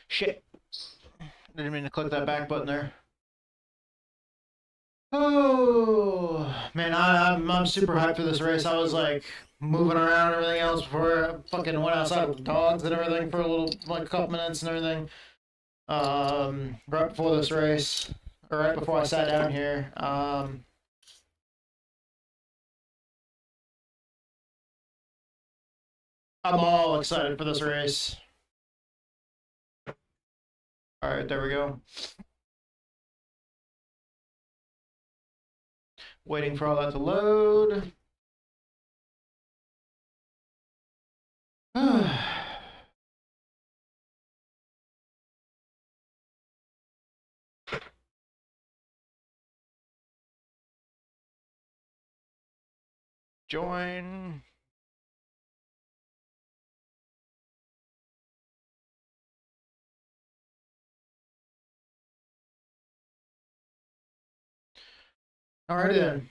Shit. Didn't mean to click that back button there. Oh man, I'm super hyped for this race. I was like moving around and everything else before I fucking went outside with dogs and everything for a little like couple minutes and everything. Right before this race, or right before I sat down here. I'm all excited for this race. All right, there we go. Waiting for all that to load. Join. Alrighty then.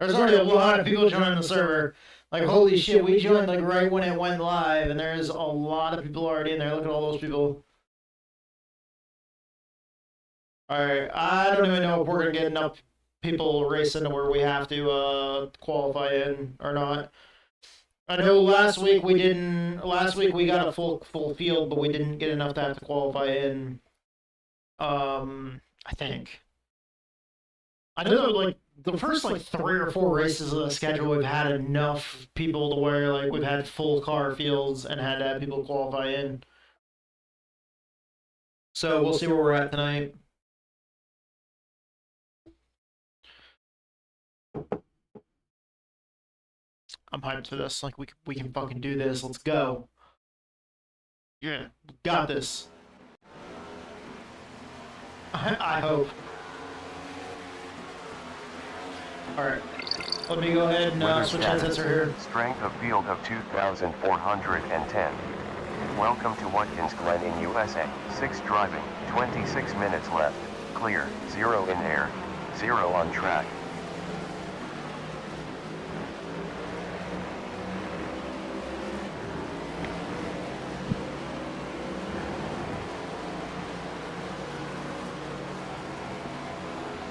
There's already a lot of people joining the server. Like, holy shit, we joined like right when it went live, and there's a lot of people already in there. Look at all those people. Alright, I don't even know if we're gonna get enough people racing to where we have to qualify in or not. I know last week we didn't. Last week we got a full field, but we didn't get enough to have to qualify in. I think. I know that, like, the first, like, 3 or 4 races of the schedule, we've had enough people to where, like, we've had full car fields and had to have people qualify in. So we'll see where we're at tonight. I'm hyped for this. Like, we can fucking do this. Let's go. Yeah, got this. I hope. Alright, let me go ahead and switch headsets here. Strength of field of 2,410. Welcome to Watkins Glen in USA. 6 driving, 26 minutes left. Clear, 0 in air, 0 on track.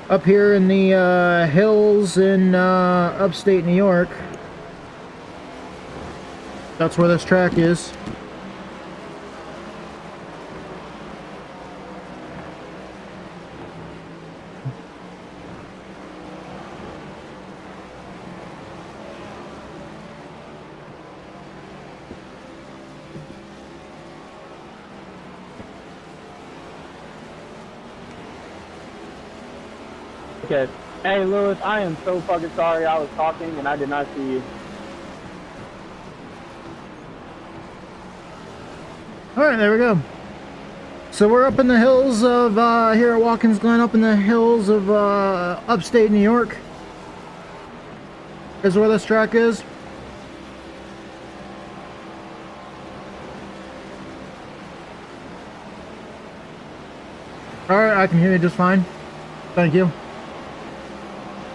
Up here in the hills in upstate New York. That's where this track is. Okay. Hey, Lewis, I am so fucking sorry I was talking and I did not see you. Alright, there we go. So we're up in the hills of, here at Watkins Glen, up in the hills of upstate New York. Is where this track is. Alright, I can hear you just fine. Thank you.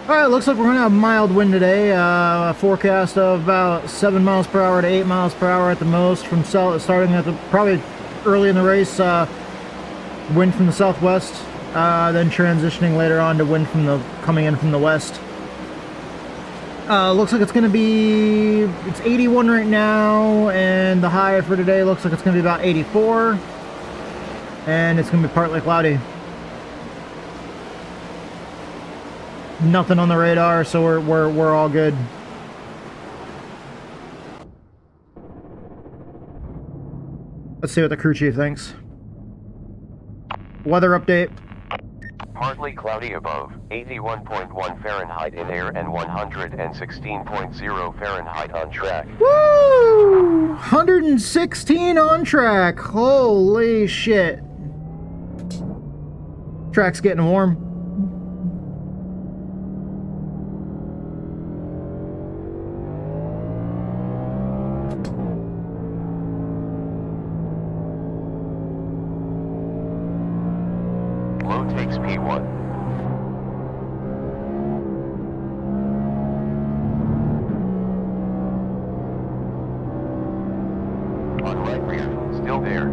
Alright, looks like we're going to have mild wind today. A forecast of about 7 miles per hour to 8 miles per hour at the most, from starting at the probably early in the race. Wind from the southwest, then transitioning later on to wind from coming in from the west. Looks like it's going to be, it's 81 right now, and the high for today looks like it's going to be about 84, and it's going to be partly cloudy. Nothing on the radar, so we're all good. Let's see what the crew chief thinks. Weather update. Partly cloudy above, 81.1 Fahrenheit in air and 116.0 Fahrenheit on track. Woo! 116 on track. Holy shit. Track's getting warm. Low takes P1. On right rear, still there,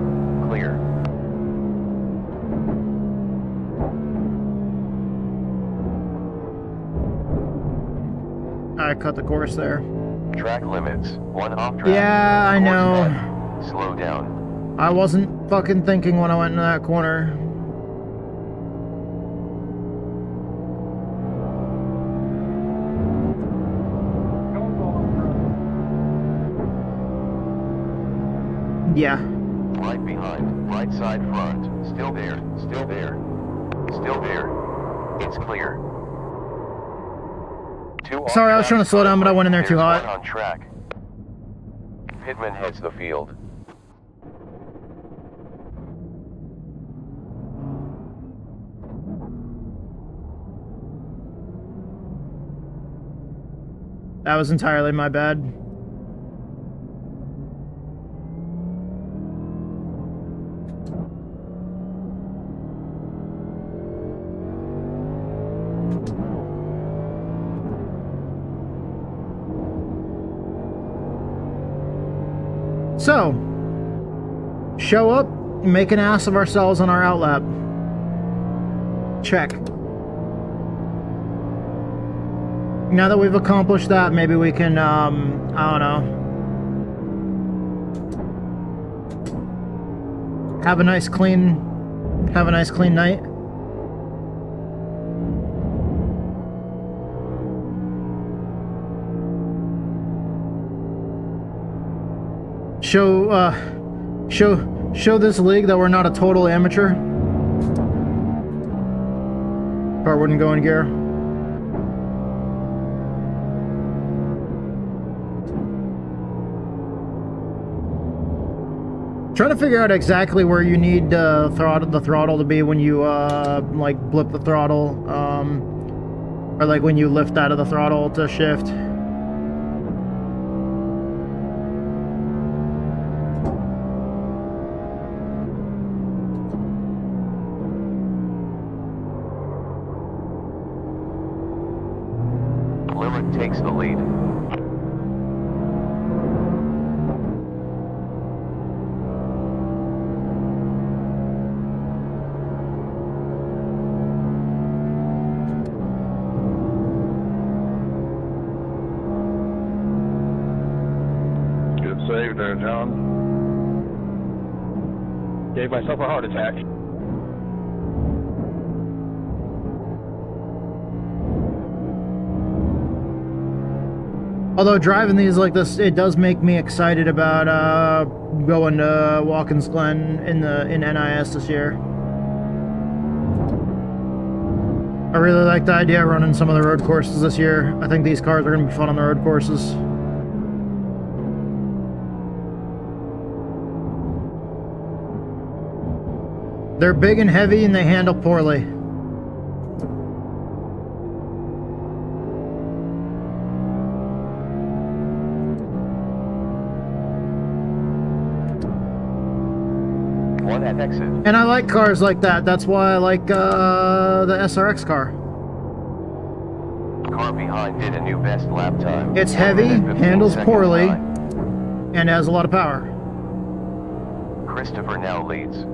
clear. I cut the course there. Track limits, 1 off track. Yeah, I Course know. 10. Slow down. I wasn't fucking thinking when I went into that corner. Yeah. Right behind, right side front, still there, still there. Still there. It's clear. 2 off Sorry, I was track, trying to slow down, but I went in there too there's hot. 1 on track. Pitman heads the field. That was entirely my bad. So, show up, make an ass of ourselves on our outlap. Check. Now that we've accomplished that, maybe we can, I don't know. Have a nice clean night. Show this league that we're not a total amateur. Car wouldn't go in gear. Trying to figure out exactly where you need the throttle to be when you like blip the throttle, or like when you lift out of the throttle to shift. Limerick takes the lead. Good save there, John. Gave myself a heart attack. Although driving these like this, it does make me excited about going to Watkins Glen in NIS this year. I really like the idea of running some of the road courses this year. I think these cars are going to be fun on the road courses. They're big and heavy and they handle poorly. One at exit. And I like cars like that. That's why I like the SRX car. Car behind did a new best lap time. It's 1 heavy, minute, 15 handles seconds poorly, behind. and has a lot of power. Christopher now leads.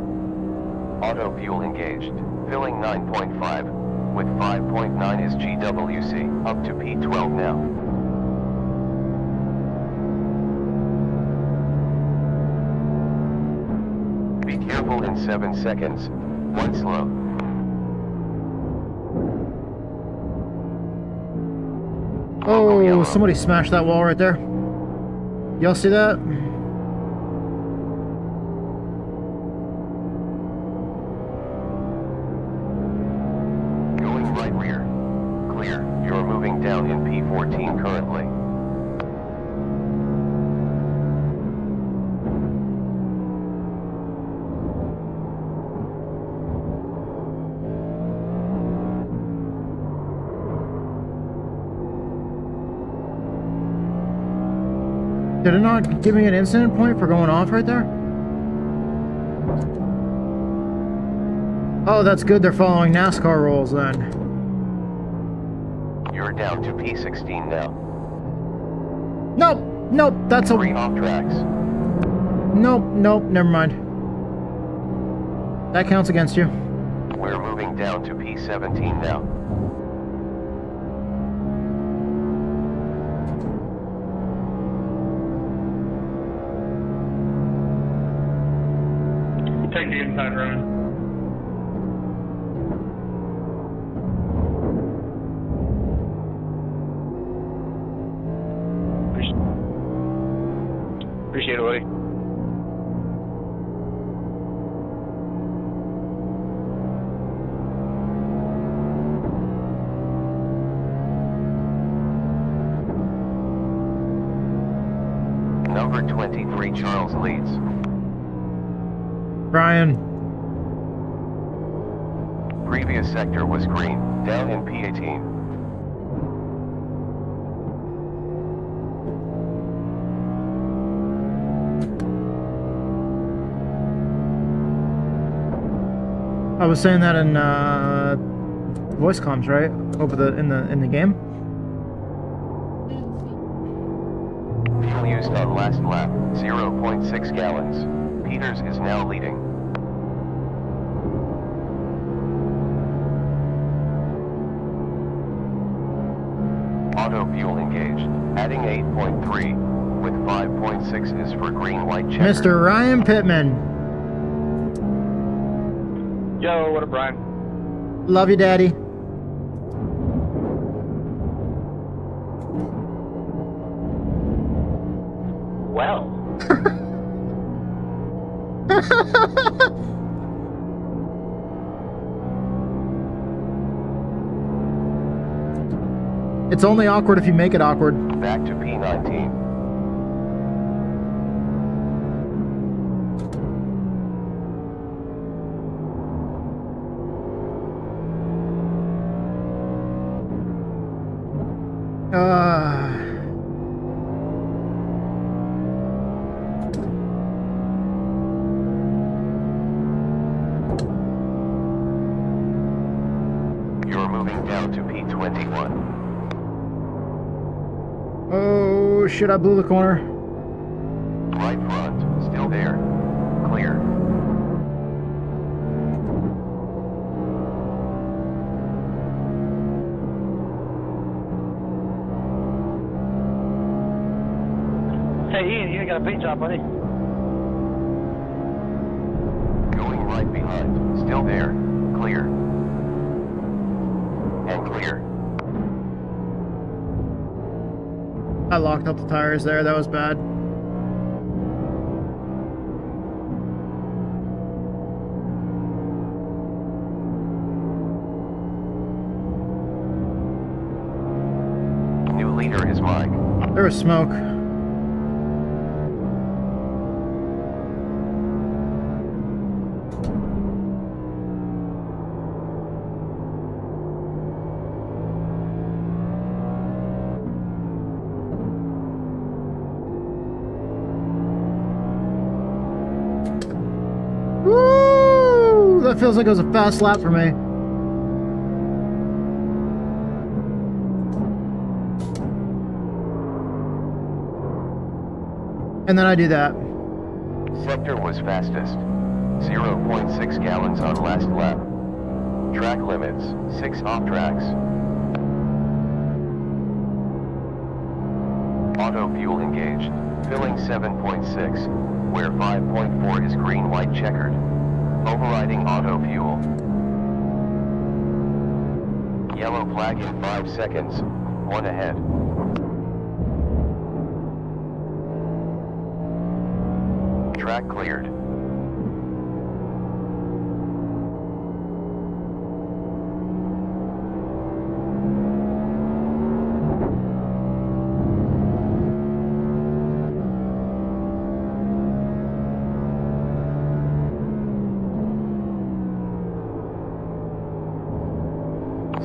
Auto fuel engaged. Filling 9.5. With 5.9 is GWC. Up to P12 now. Be careful in 7 seconds. 1 slow. Logo Oh, yellow. somebody smashed that wall right there. Y'all see that? Going right rear. Clear. You're moving down in P14 currently. Did it not give me an incident point for going off right there? Oh, that's good. They're following NASCAR rules then. You're down to P16 now. Nope, nope, that's a... 3 off tracks. Nope, nope, never mind. That counts against you. We're moving down to P17 now. Take the inside run. Appreciate it, buddy. Number 23 Charles leads. Brian. Previous sector was green, down in P18. I was saying that in voice comms, right? Over the in the game. Fuel used on last lap, 0.6 gallons. Peters is now leading. Auto fuel engaged, adding 8.3, with 5.6 is for green white checker. Mr. Ryan Pittman. Yo, what up, Brian? Love you, Daddy. Well. It's only awkward if you make it awkward. Back to P19. You're moving down to P21. Oh shit, I blew the corner. Right front, still there. Clear. Hey, Ian, you ain't got a paint job, buddy. Going right behind, still there. Clear. And clear. I locked up the tires there. That was bad. New leader is Mike. There was smoke. Woo! That feels like it was a fast lap for me. And then I do that. Sector was fastest. 0.6 gallons on last lap. Track limits, 6 off tracks. Auto fuel engaged, filling 7.6, where 5.4 is green white checkered. Overriding auto fuel. Yellow flag in 5 seconds, 1 ahead. Track cleared.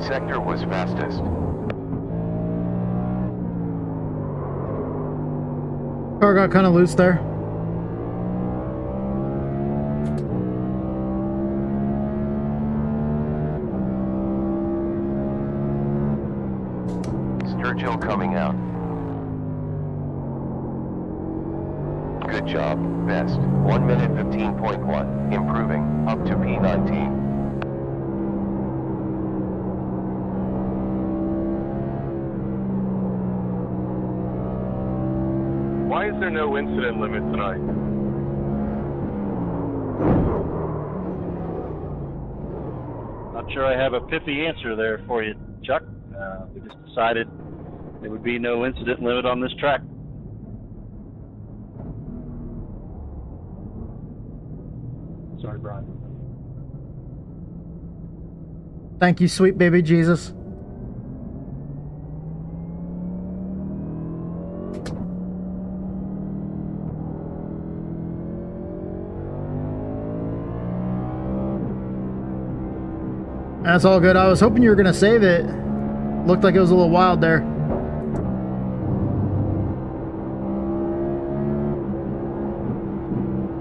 Sector was fastest. Car got kind of loose there. Churchill coming out. Good job, best. 1 minute 15.1, improving, up to P19. Why is there no incident limit tonight? Not sure I have a pithy answer there for you, Chuck. We just decided there would be no incident limit on this track. Sorry, Brian. Thank you, sweet baby Jesus. That's all good. I was hoping you were gonna save it. Looked like it was a little wild there.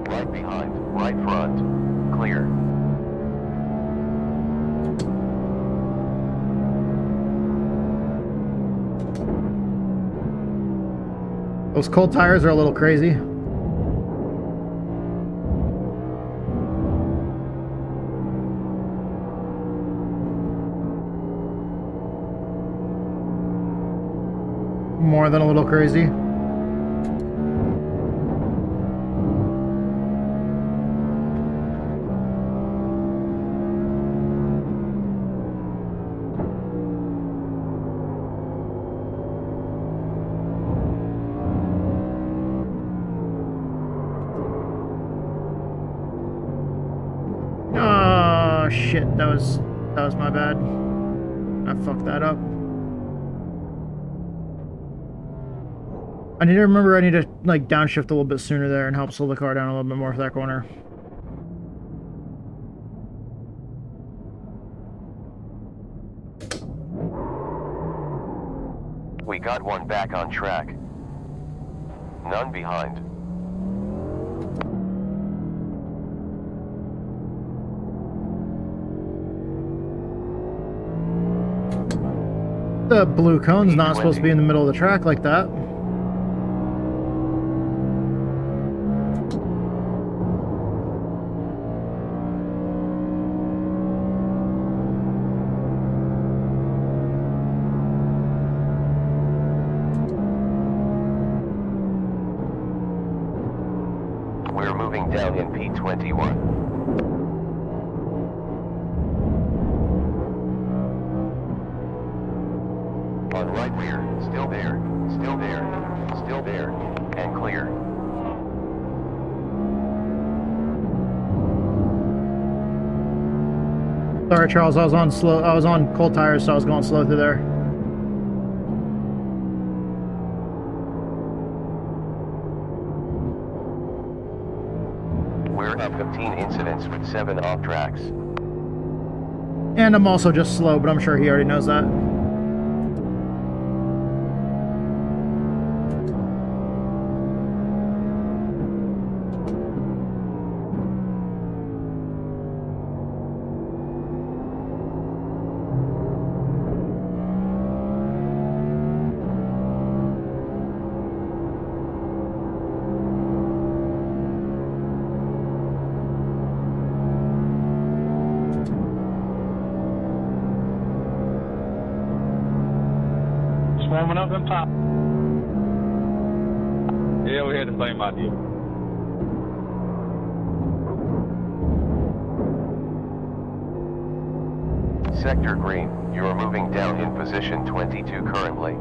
Right behind, right front, clear. Those cold tires are a little crazy. More than a little crazy. Oh shit, that was my bad. I fucked that up. I need to remember I need to like downshift a little bit sooner there and help slow the car down a little bit more for that corner. We got one back on track. None behind. The blue cone's not supposed to be in the middle of the track like that. We're moving down in P21. On right rear, still there, still there, still there, and clear. Sorry, Charles, I was on cold tires, so I was going slow through there. We're at 15 incidents with 7 off tracks. And I'm also just slow, but I'm sure he already knows that. Warming up and pop. Yeah, we had the same idea. Sector green, you're moving down in position 22 currently.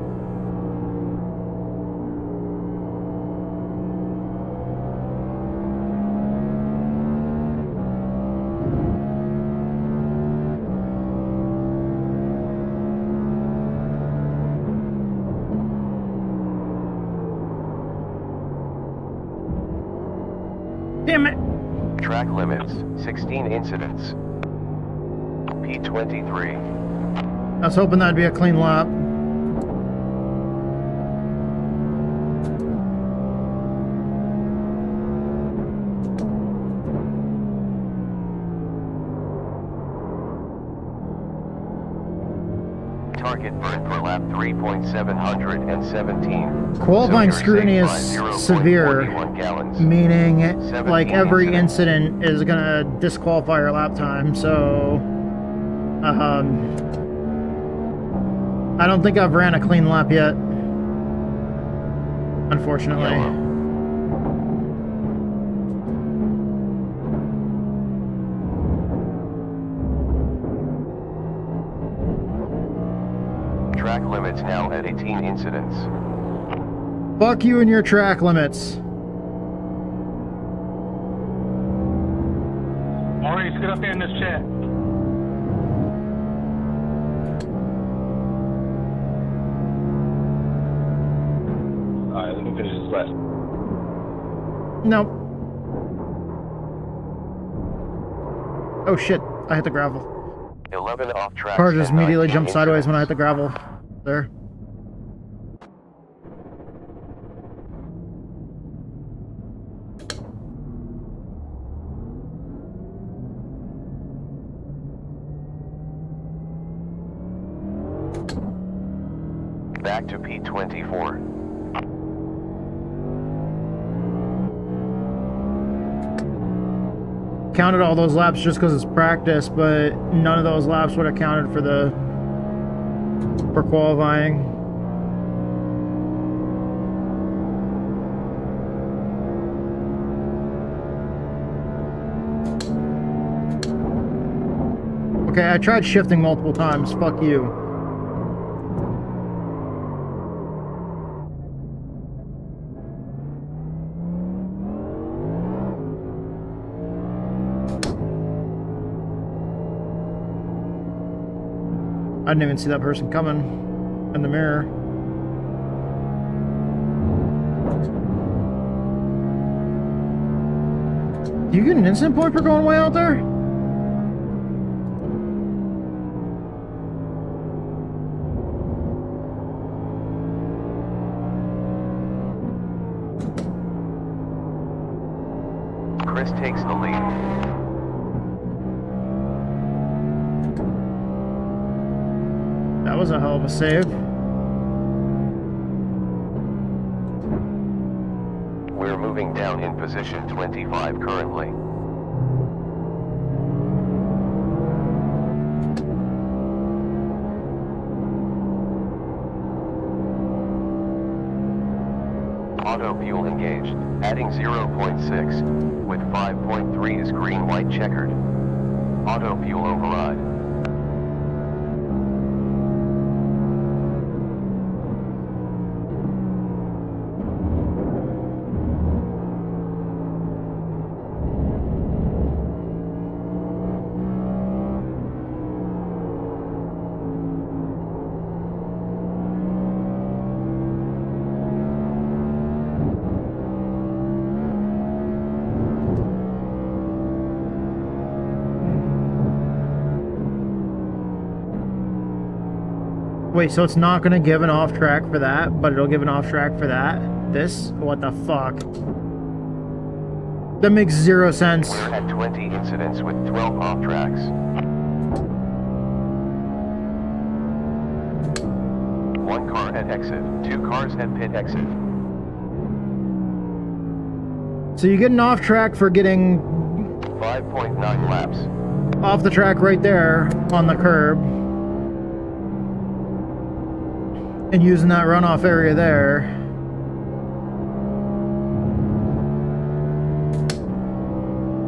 Damn it! Track limits, 16 incidents. P23. I was hoping that'd be a clean lap. Target burn per lap 3.717. Qualifying So you're scrutiny safe is by 0.41 severe, gallons. meaning 17 like every incidents. incident is gonna disqualify your lap time. So, I don't think I've ran a clean lap yet, unfortunately. Yellow. Track limits now at 18 incidents. Fuck you and your track limits. Maurice, get up here in this chat. Alright, let me finish this last. Nope. Oh shit, I hit the gravel. 11 off tracks. Car just and immediately 19 jumped sideways when I hit the incidents. gravel. There. Back to P24. Counted all those laps just because it's practice, but none of those laps would have counted for qualifying. Okay, I tried shifting multiple times. Fuck you. I didn't even see that person coming in the mirror. Do you get an instant point for going way out there? Chris takes the lead. That was a hell of a save. We're moving down in position 25 currently. Auto fuel engaged, adding 0.6, with 5.3 is green white checkered. Auto fuel override. Wait, so it's not gonna give an off track for that, but it'll give an off track for that? This? What the fuck? That makes zero sense. We're at 20 incidents with 12 off tracks. One car at exit, 2 cars at pit exit. So you get an off track for getting 5.9 laps. off the track right there on the curb and using that runoff area there.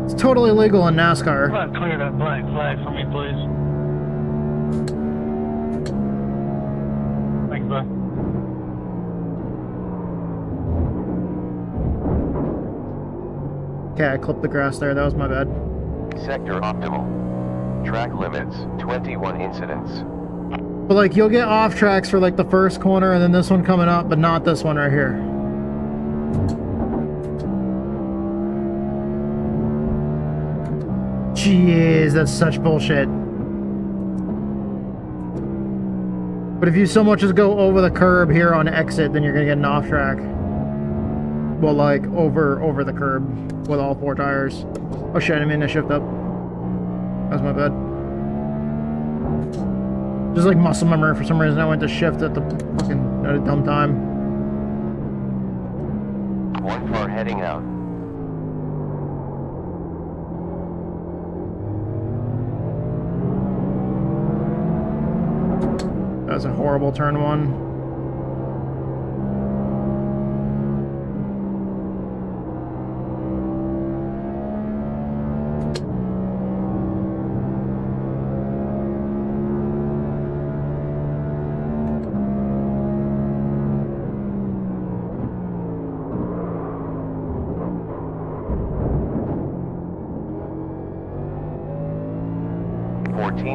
It's totally legal in NASCAR. Clear that black flag for me, please. Thanks, bud. Okay, I clipped the grass there. That was my bad. Sector optimal. Track limits, 21 incidents. But like, you'll get off tracks for like the first corner and then this one coming up, but not this one right here. Jeez, that's such bullshit. But if you so much as go over the curb here on exit, then you're gonna get an off track. Well, like over the curb with all 4 tires. Oh shit, I didn't mean to shift up. That's my bad. Just like muscle memory for some reason. I went to shift at the fucking at a dumb time. One car heading out. That was a horrible turn one.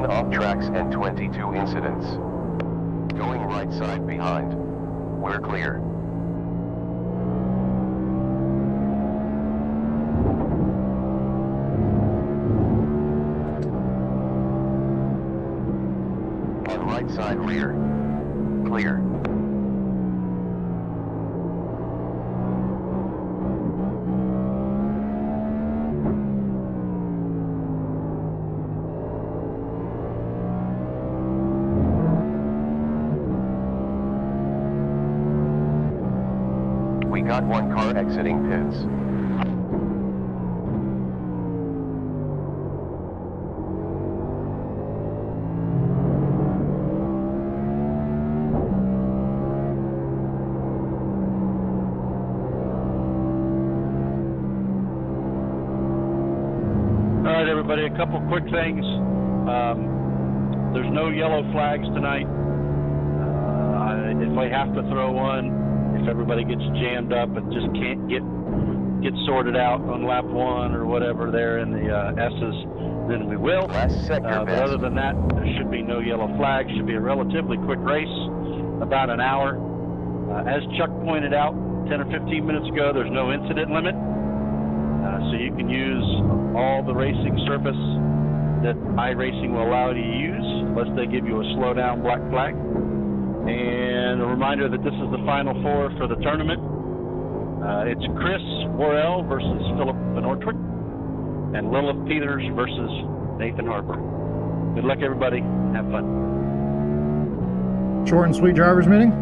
Off tracks and 22 incidents. Going right side behind. We're clear. On right side rear. Clear. Got one car exiting pits. All right, everybody, a couple quick things. There's no yellow flags tonight. If I have to throw one, if everybody gets jammed up and just can't get sorted out on lap 1 or whatever there in the S's, then we will. Last sector But other than that, there should be no yellow flags. Should be a relatively quick race, about an hour. As Chuck pointed out 10 or 15 minutes ago, there's no incident limit. So you can use all the racing surface that iRacing will allow you to use, unless they give you a slow down black flag. And a reminder that this is the final 4 for the tournament. It's Chris Worrell versus Philip Van Ortwick, and Lilith Peters versus Nathan Harper. Good luck, everybody. Have fun. Short and sweet drivers meeting.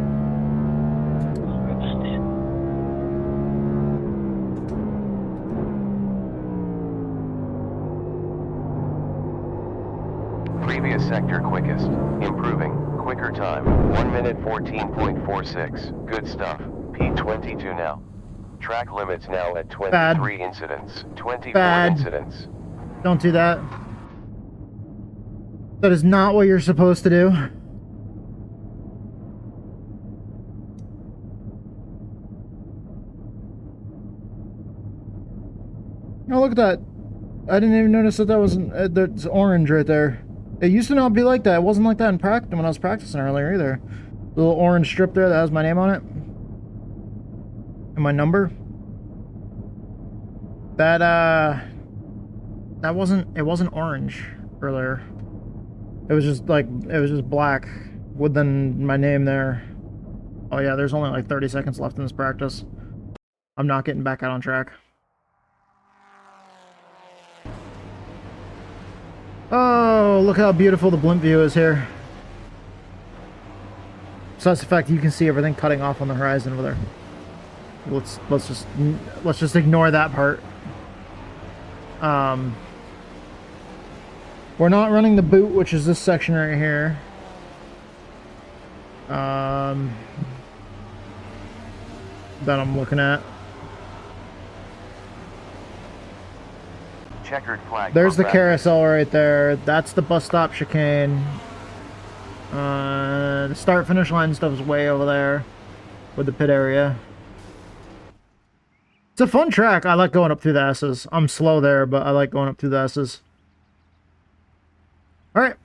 Previous sector quickest. Improving. Quicker time. 1 minute 14.46. Good stuff. P22 now. Track limits now at 23 Bad. incidents. 24 Bad. incidents. Don't do that. That is not what you're supposed to do. Oh, look at that. I didn't even notice that was that's orange right there. It used to not be like that. It wasn't like that in practice when I was practicing earlier either. The little orange strip there that has my name on it. And my number. That it wasn't orange earlier. It was just black with then my name there. Oh yeah, there's only like 30 seconds left in this practice. I'm not getting back out on track. Oh, look how beautiful the blimp view is here. Besides the fact that you can see everything cutting off on the horizon over there. Let's just ignore that part. We're not running the boot, which is this section right here. That I'm looking at. Checkered flag. There's the carousel right there. That's the bus stop chicane. The start finish line stuff is way over there with the pit area. It's a fun track. I like going up through the S's. I'm slow there, but I like going up through the S's. All right.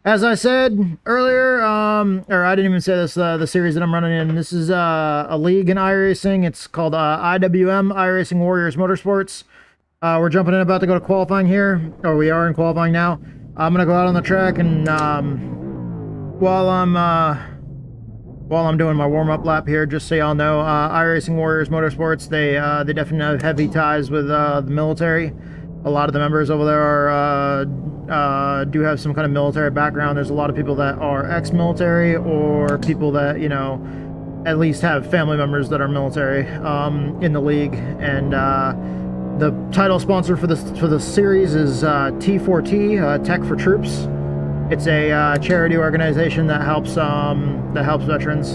As I said earlier, or I didn't even say this, the series that I'm running in, this is a league in iRacing. It's called IWM, iRacing Warriors Motorsports. We're jumping in, about to go to qualifying here, or we are in qualifying now. I'm going to go out on the track, and while I'm doing my warm-up lap here, just so y'all know, iRacing Warriors Motorsports, they definitely have heavy ties with the military. A lot of the members over there are do have some kind of military background. There's a lot of people that are ex-military or people that, you know, at least have family members that are military in the league. And the title sponsor for the series is T4T, Tech for Troops. It's a charity organization that helps veterans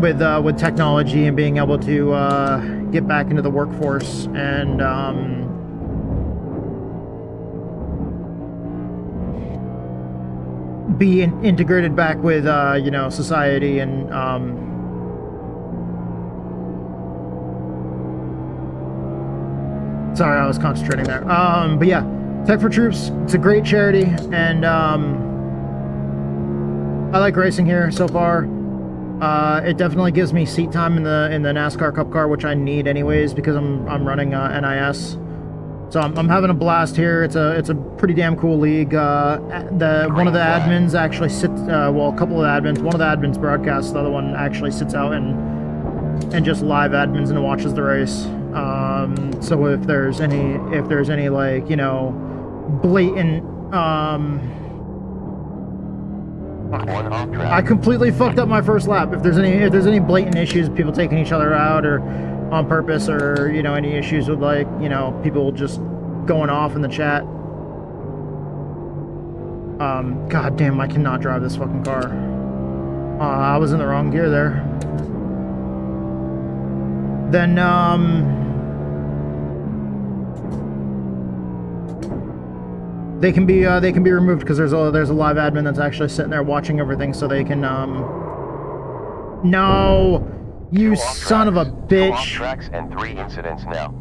with technology and being able to get back into the workforce and be integrated back with you know, society and sorry, I was concentrating there. But yeah, Tech for Troops, it's a great charity, and I like racing here so far. It definitely gives me seat time in the NASCAR Cup car, which I need anyways because I'm running NIS. So I'm having a blast here. It's a pretty damn cool league. One of the admins actually sits, well, a couple of admins. One of the admins broadcasts. The other one actually sits out and just live admins and watches the race. So if there's any like, you know, blatant I completely fucked up my first lap. If there's any blatant issues, people taking each other out or on purpose, or, you know, any issues with, like, you know, people just going off in the chat. God damn, I cannot drive this fucking car. I was in the wrong gear there. Then they can be removed because there's a live admin that's actually sitting there watching everything, so they can no, you son of a bitch. 2 off tracks and 3 incidents now.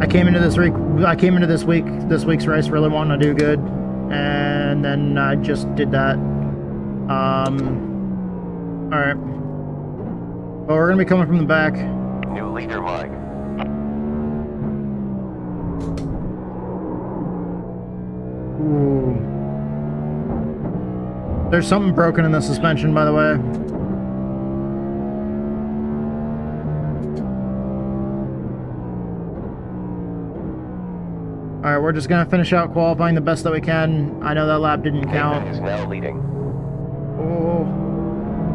I came into this week's race really wanting to do good, and then I just did that. Alright. Well, we're gonna be coming from the back. New leader, Mike. Ooh. There's something broken in the suspension, by the way. Alright, we're just gonna finish out qualifying the best that we can. I know that lap didn't count. Is now leading. Oh,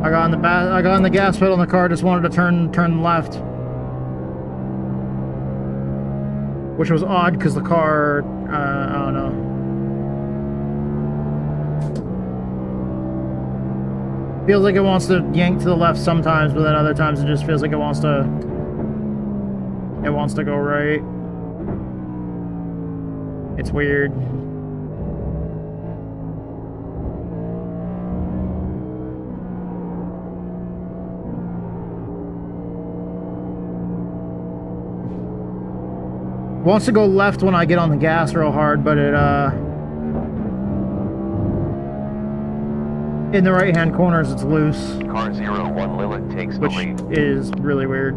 I got on the gas pedal in the car, just wanted to turn left. Which was odd because the car, I don't know. Feels like it wants to yank to the left sometimes, but then other times it just feels like it wants to go right. It's weird. Wants to go left when I get on the gas real hard, but it in the right hand corners it's loose. Car 01 Lilith takes the lead. Which is really weird.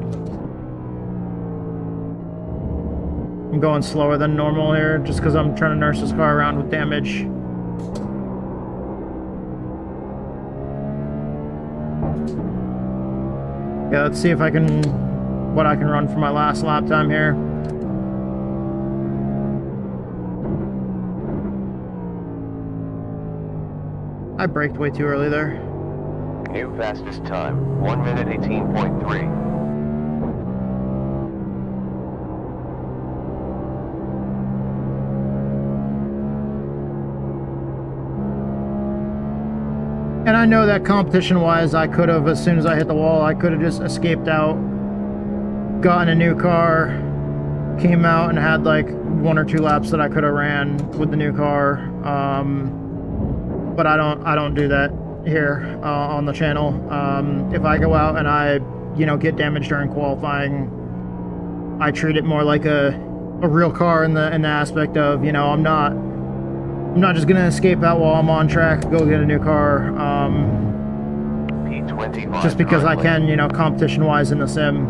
I'm going slower than normal here just because I'm trying to nurse this car around with damage. Yeah, let's see if what I can run for my last lap time here. I braked way too early there. New fastest time, 1 minute 18.3. And I know that competition-wise, I could have, as soon as I hit the wall, I could have just escaped out, gotten a new car, came out and had like 1 or 2 laps that I could have ran with the new car. But I don't do that here on the channel. If I go out and I, you know, get damaged during qualifying, I treat it more like a real car in the aspect of, you know, I'm not just gonna escape out while I'm on track, go get a new car. P25 just because I can, you know, competition-wise in the sim.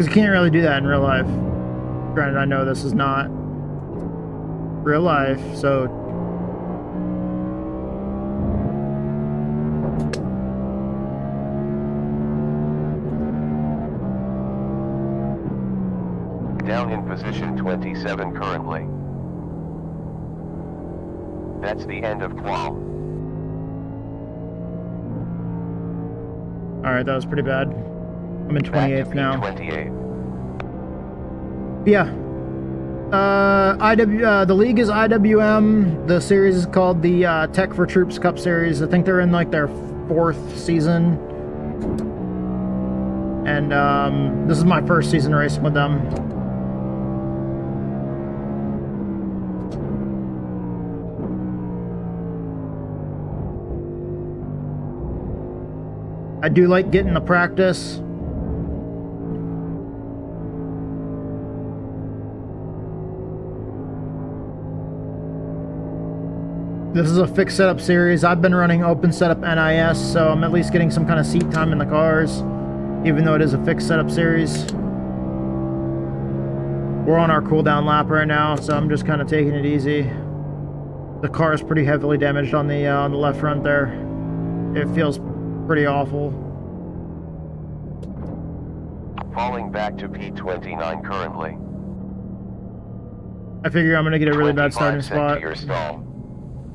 Because you can't really do that in real life. Granted, I know this is not real life, so... Down in position 27 currently. That's the end of qual. Alright, that was pretty bad. I'm in 28th now. 28. Yeah. The league is IWM. The series is called the Tech for Troops Cup Series. I think they're in like their 4th season. And this is my first season racing with them. I do like getting the practice. This is a fixed setup series. I've been running open setup NIS, so I'm at least getting some kind of seat time in the cars, even though it is a fixed setup series. We're on our cooldown lap right now, so I'm just kind of taking it easy. The car is pretty heavily damaged on the left front there. It feels pretty awful. Falling back to P29 currently. I figure I'm gonna get a really bad starting spot. To your stall.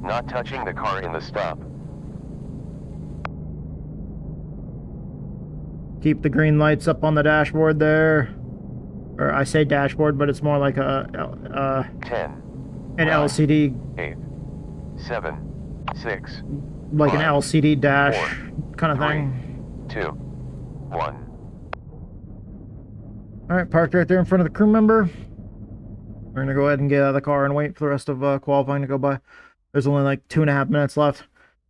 Not touching the car in the stop. Keep the green lights up on the dashboard there. Or I say dashboard, but it's more like a 10. An 9, LCD. 8. 7. 6. Like 5, an LCD dash 4, kind of 3, thing. 2. 1. Alright, parked right there in front of the crew member. We're gonna go ahead and get out of the car and wait for the rest of qualifying to go by. There's only like 2.5 minutes left.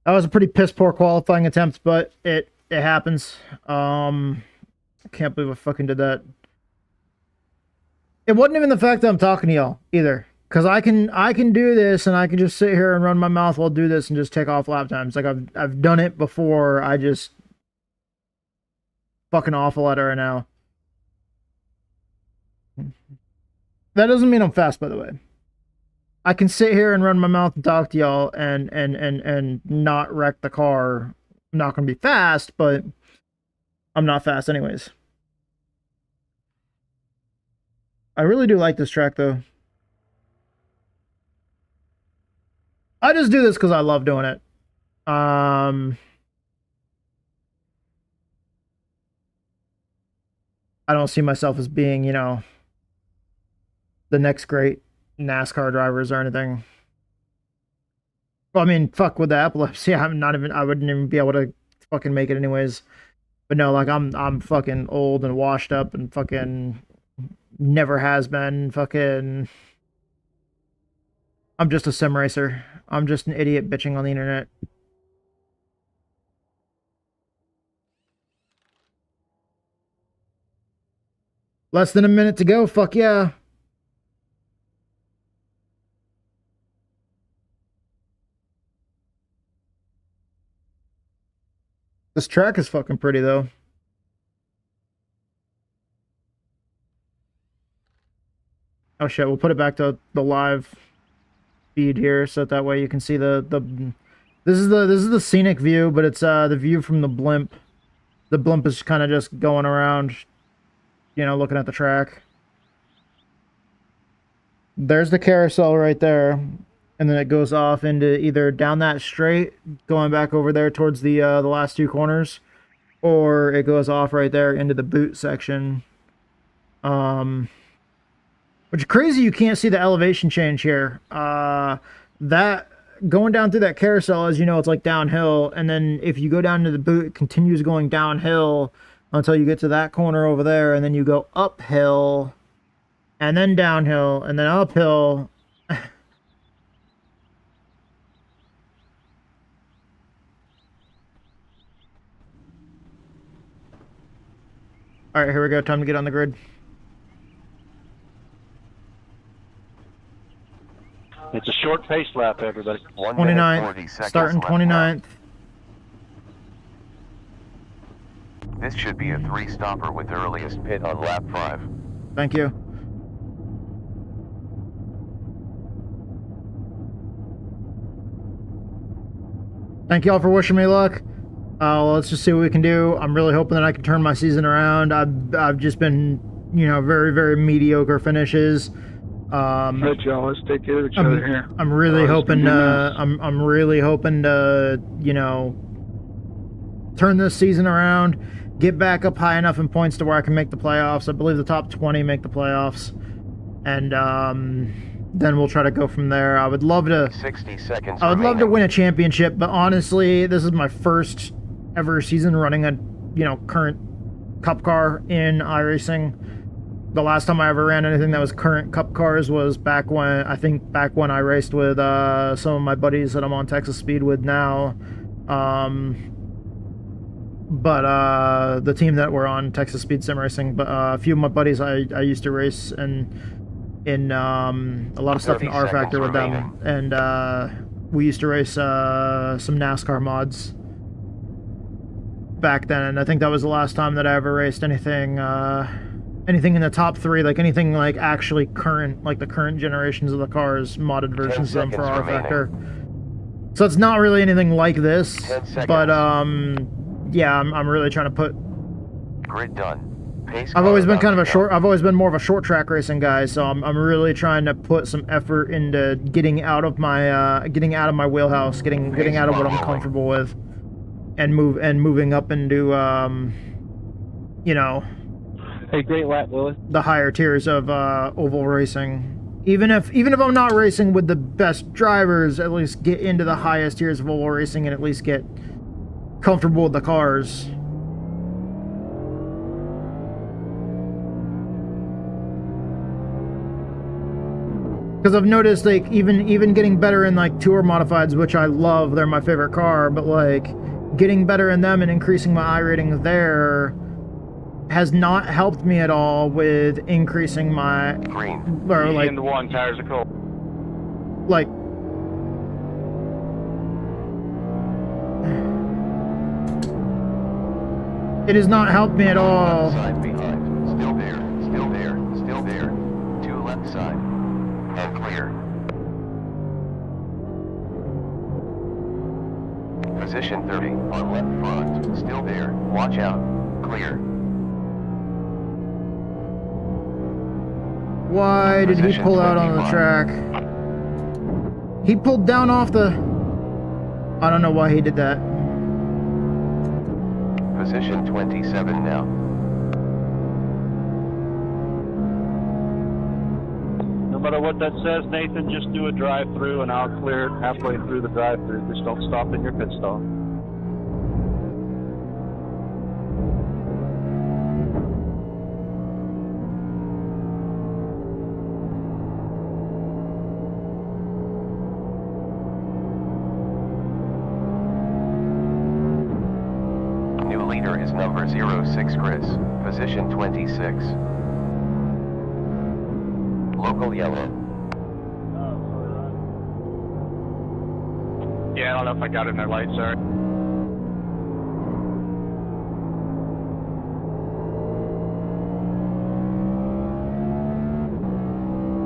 That was a pretty piss poor qualifying attempt, but it happens. I can't believe I fucking did that. It wasn't even the fact that I'm talking to y'all either, because I can do this and I can just sit here and run my mouth while I do this and just take off lap times. Like I've done it before. I just fucking awful at it right now. That doesn't mean I'm fast, by the way. I can sit here and run my mouth and talk to y'all and not wreck the car. I'm not going to be fast, but I'm not fast anyways. I really do like this track, though. I just do this because I love doing it. I don't see myself as being, you know, the next great NASCAR drivers or anything. Well, I mean, fuck with the epilepsy. I wouldn't even be able to fucking make it anyways. But no, like I'm fucking old and washed up and fucking never has been fucking. I'm just a sim racer. I'm just an idiot bitching on the internet. Less than a minute to go. Fuck yeah. This track is fucking pretty, though. Oh shit, we'll put it back to the live feed here, so that way you can see the this is the scenic view, but it's the view from the blimp. The blimp is kind of just going around, you know, looking at the track. There's the carousel right there. And then it goes off into either down that straight, going back over there towards the last two corners, or it goes off right there into the boot section. Which is crazy you can't see the elevation change here. That going down through that carousel, as you know, it's like downhill, and then if you go down to the boot, it continues going downhill until you get to that corner over there, and then you go uphill, and then downhill, and then uphill. All right, here we go. Time to get on the grid. It's a short pace lap, everybody. 29th, starting 29th. This should be a 3-stopper with earliest pit on lap 5. Thank you. Thank you all for wishing me luck. Let's just see what we can do. I'm really hoping that I can turn my season around. I've just been, you know, very, very mediocre finishes. Right, y'all. Let's take care of each other here. I'm really hoping to, I'm really hoping to, you know, turn this season around, get back up high enough in points to where I can make the playoffs. I believe the top 20 make the playoffs, and then we'll try to go from there. I would love to. 60 seconds. I would love to win a championship, but honestly, this is my first ever season running a, you know, current cup car in iRacing. The last time I ever ran anything that was current cup cars was back when I raced with some of my buddies that I'm on Texas Speed with now. But the team that we're on, Texas Speed Sim Racing, but a few of my buddies I used to race in a lot of stuff in R Factor with them, and we used to race some NASCAR mods back then, and I think that was the last time that I ever raced anything in the top 3, like anything like actually current, like the current generations of the cars, modded versions of them for R Factor. So it's not really anything like this, but yeah, I'm really trying to put. Grid done. Pace I've always been more of a short track racing guy, so I'm really trying to put some effort into getting out of my wheelhouse, getting out of what I'm comfortable with, and moving up into you know, Hey, great lap, Lewis. the higher tiers of oval racing. Even if I'm not racing with the best drivers, at least get into the highest tiers of oval racing and at least get comfortable with the cars. Because I've noticed, like, even getting better in like tour modifieds, which I love, they're my favorite car, but like getting better in them and increasing my I rating there has not helped me at all with increasing my green. Or like into 1, tires are cold. like it has not helped me at all. Left side behind. Still there. Still there. Still there. 2 left side. And clear. Position 30 on left front. Still there. Watch out. Clear. Why did he pull out on the track? He pulled down off the... I don't know why he did that. Position 27 now. No matter what that says, Nathan, just do a drive-through and I'll clear it halfway through the drive-through. Just don't stop in your pit stop. Leader is number 06 Chris, position 26. Local yellow. Yeah, I don't know if I got in their light, sorry.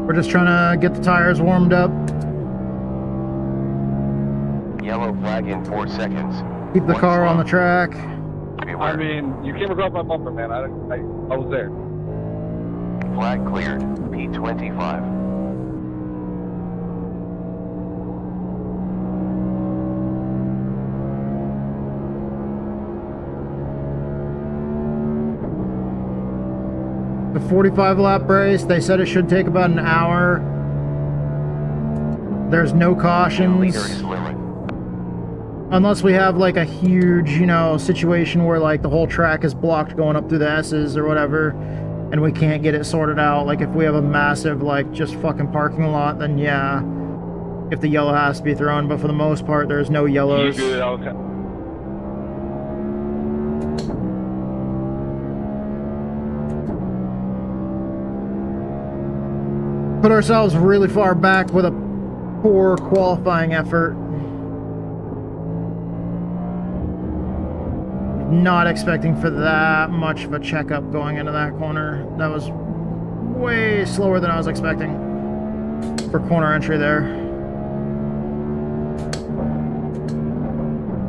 We're just trying to get the tires warmed up. Yellow flag in 4 seconds. Keep the car on the track. I mean, you came across my bumper, man. I was there. Flag cleared. P25. The 45 lap race, they said it should take about an hour. There's no cautions. Leader is limit. Unless we have like a huge, you know, situation where like the whole track is blocked going up through the S's or whatever, and we can't get it sorted out. Like if we have a massive like just fucking parking lot, then yeah, if the yellow has to be thrown. But for the most part, there's no yellows. You good? Okay. Put ourselves really far back with a poor qualifying effort. Not expecting for that much of a checkup going into that corner. That was way slower than I was expecting for corner entry there.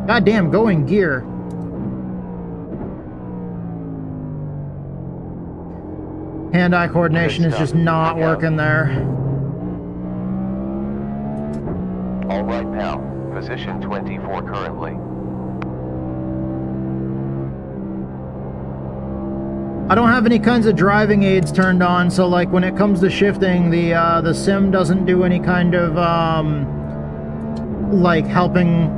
Goddamn, going gear. Hand-eye coordination is just not working there. All right, pal. Position 24 currently. I don't have any kinds of driving aids turned on, so like when it comes to shifting, the sim doesn't do any kind of like helping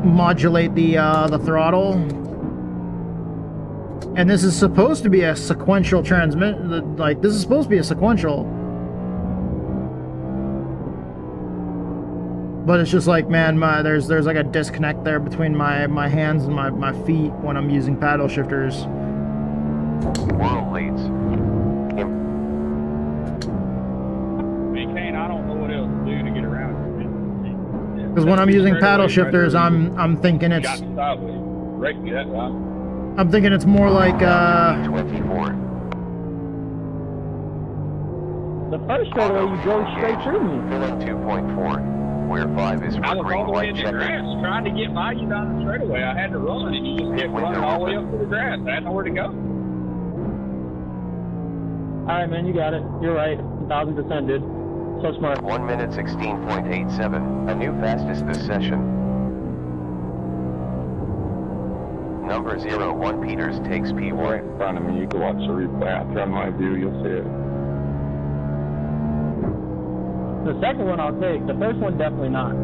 modulate the throttle. And this is supposed to be a sequential transmit. Like this is supposed to be a sequential. But it's just like, man, there's like a disconnect there between my hands and my feet when I'm using paddle shifters. World leads. Kane, I don't know what else to do to get around. Because when I'm using paddle shifters, I'm thinking it's. Got sideways. Break that, right? I'm thinking it's more like 24. The first straightaway you drove straight through me. Filling 2.4. Where 5 is I for was green all the way light in the check. grass trying to get by you down the straightaway. I had to run, and you just kept running all the way up to the grass. I had nowhere to go. Alright, man, you got it. You're right. 1000%, dude. So smart. 1 minute 16.87. A new fastest this session. Number 01 Peters takes P1. Right in front of me. You can watch the replay. I'll turn my view. You'll see it. The second one I'll take. The first one, definitely not.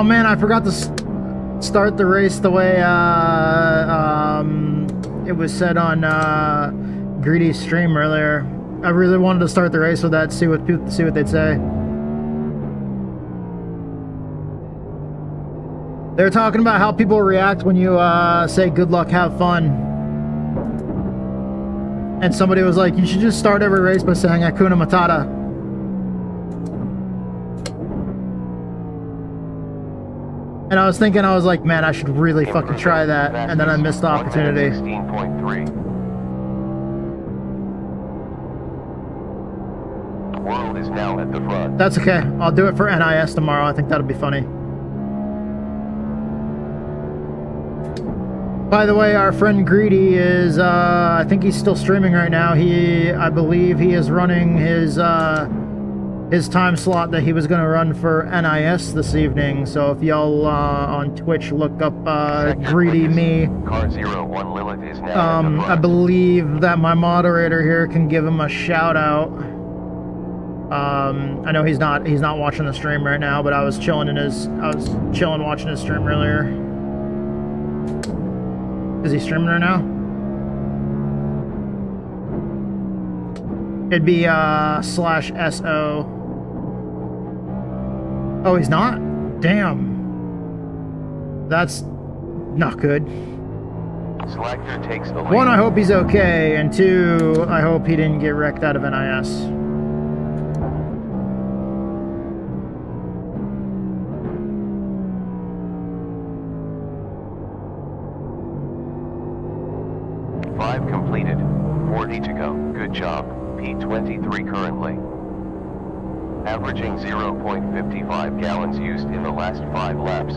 oh man, I forgot to start the race the way it was said on Greedy's stream earlier. I really wanted to start the race with that, see what they'd say. They're talking about how people react when you say good luck, have fun. And somebody was like, you should just start every race by saying Hakuna Matata. And I was thinking, I was like, man, I should really fucking try that. And then I missed the opportunity. 16.3. World is now at the front. That's okay. I'll do it for NIS tomorrow. I think that'll be funny. By the way, our friend Greedy is, I think he's still streaming right now. I believe he is running his time slot that he was going to run for NIS this evening. So if y'all on Twitch look up Greedy Me, Car 01 Lilith is now at the front. I believe that my moderator here can give him a shout out. I know he's not watching the stream right now, but I was chilling watching his stream earlier. Is he streaming right now? It'd be /SO. Oh, he's not? Damn. That's not good. Slagter takes the lead. One, I hope he's okay, and two, I hope he didn't get wrecked out of NIS. Completed. 40 to go. Good job. P23 currently. Averaging 0.55 gallons used in the last 5 laps.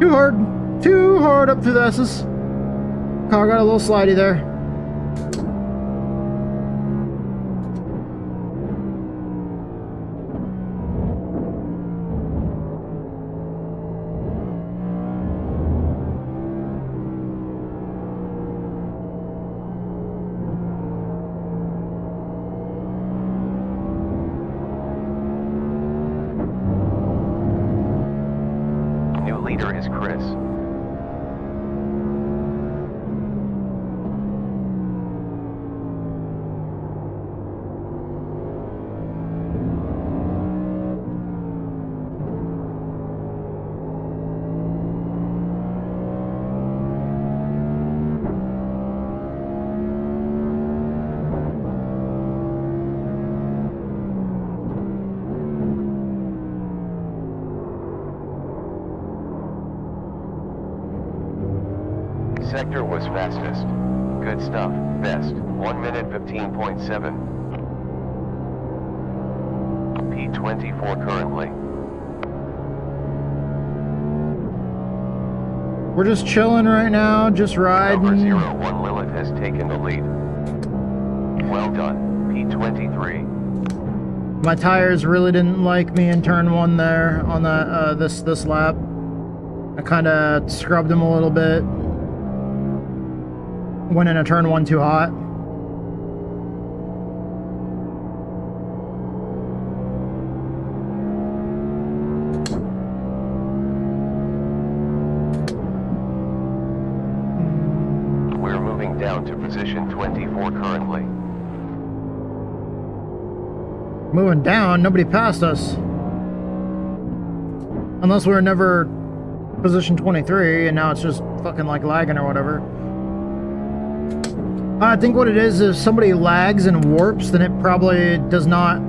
Too hard up through the S's. Car got a little slidey there. sector was fastest. Good stuff. Best. 1 minute 15.7. P24 currently. We're just chilling right now, just riding. Number 01 Lilith has taken the lead. Well done. P23. My tires really didn't like me in turn 1 there on that this lap. I kind of scrubbed them a little bit. Went in a turn 1 too hot. We're moving down to position 24 currently. Moving down, nobody passed us. Unless we were never position 23 and now it's just fucking like lagging or whatever. I think what it is, if somebody lags and warps, then it probably does not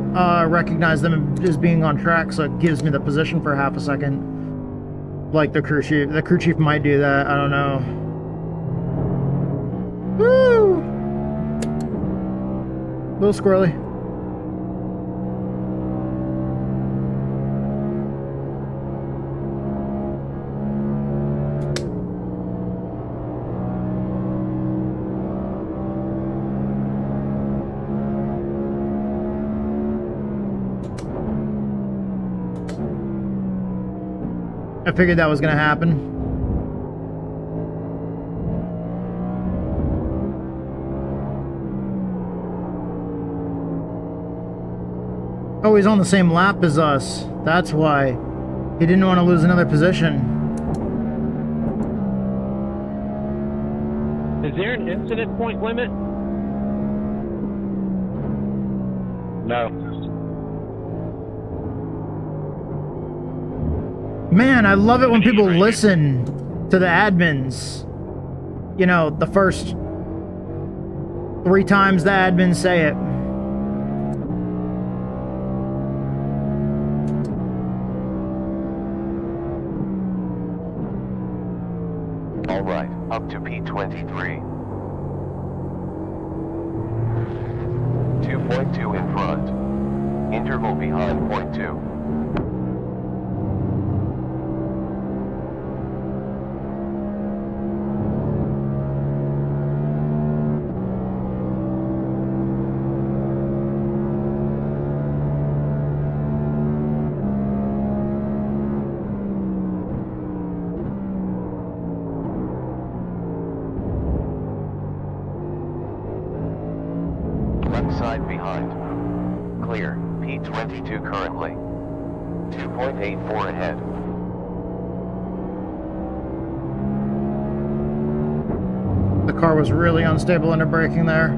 recognize them as being on track, so it gives me the position for half a second. Like the crew chief. The crew chief might do that, I don't know. Woo! Little squirrely. I figured that was gonna happen. Oh, he's on the same lap as us. That's why. He didn't want to lose another position. Is there an incident point limit? No. Man, I love it when people listen to the admins. You know, the first 3 times the admins say it. All right, up to P23. 2.2 in front. Interval behind 0.2. Side behind. Clear. P22 currently. 2.84 ahead. The car was really unstable under braking there.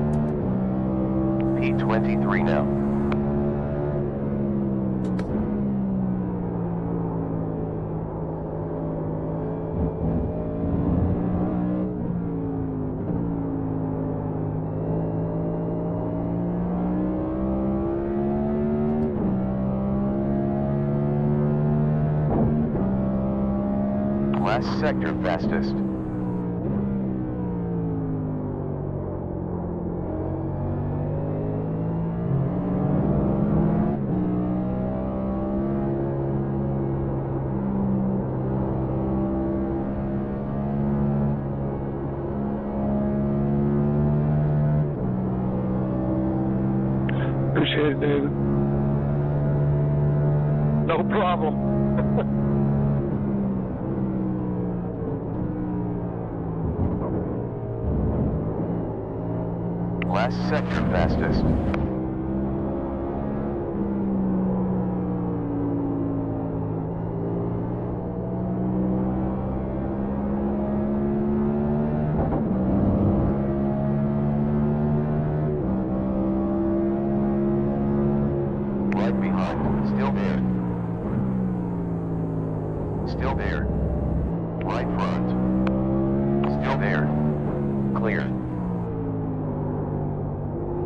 P23 now. Last sector fastest. Appreciate it, David. No problem. Last sector fastest. Right behind. Still there. Still there. Right front. Still there. Clear.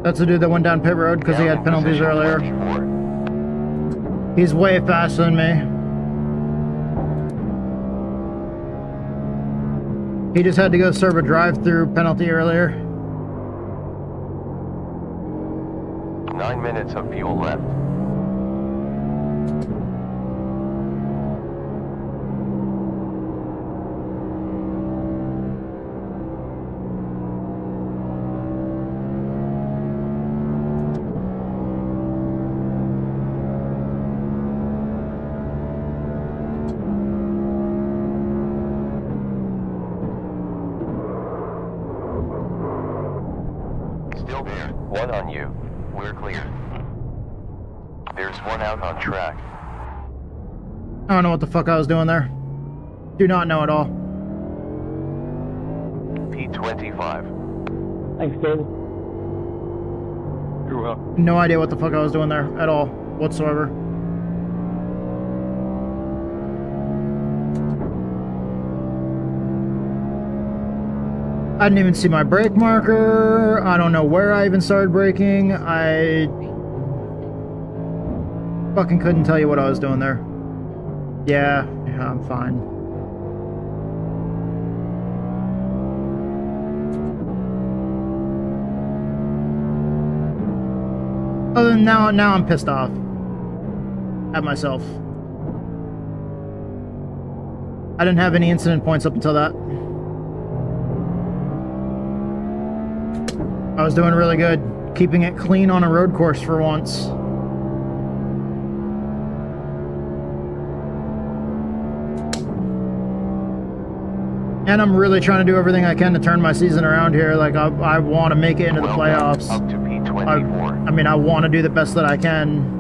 That's the dude that went down pit road because he had penalties earlier. 24. He's way faster than me. He just had to go serve a drive-through penalty earlier. 9 minutes of fuel left. Still there, one on you. We're clear. There's one out on track. I don't know what the fuck I was doing there. Do not know at all. P25. Thanks, David. You're welcome. No idea what the fuck I was doing there at all, whatsoever. I didn't even see my brake marker. I don't know where I even started braking. I fucking couldn't tell you what I was doing there. Yeah, I'm fine. Other than now I'm pissed off at myself. I didn't have any incident points up until that. I was doing really good, keeping it clean on a road course for once. And I'm really trying to do everything I can to turn my season around here. Like, I want to make it into the playoffs. Up to P24. I mean, I want to do the best that I can.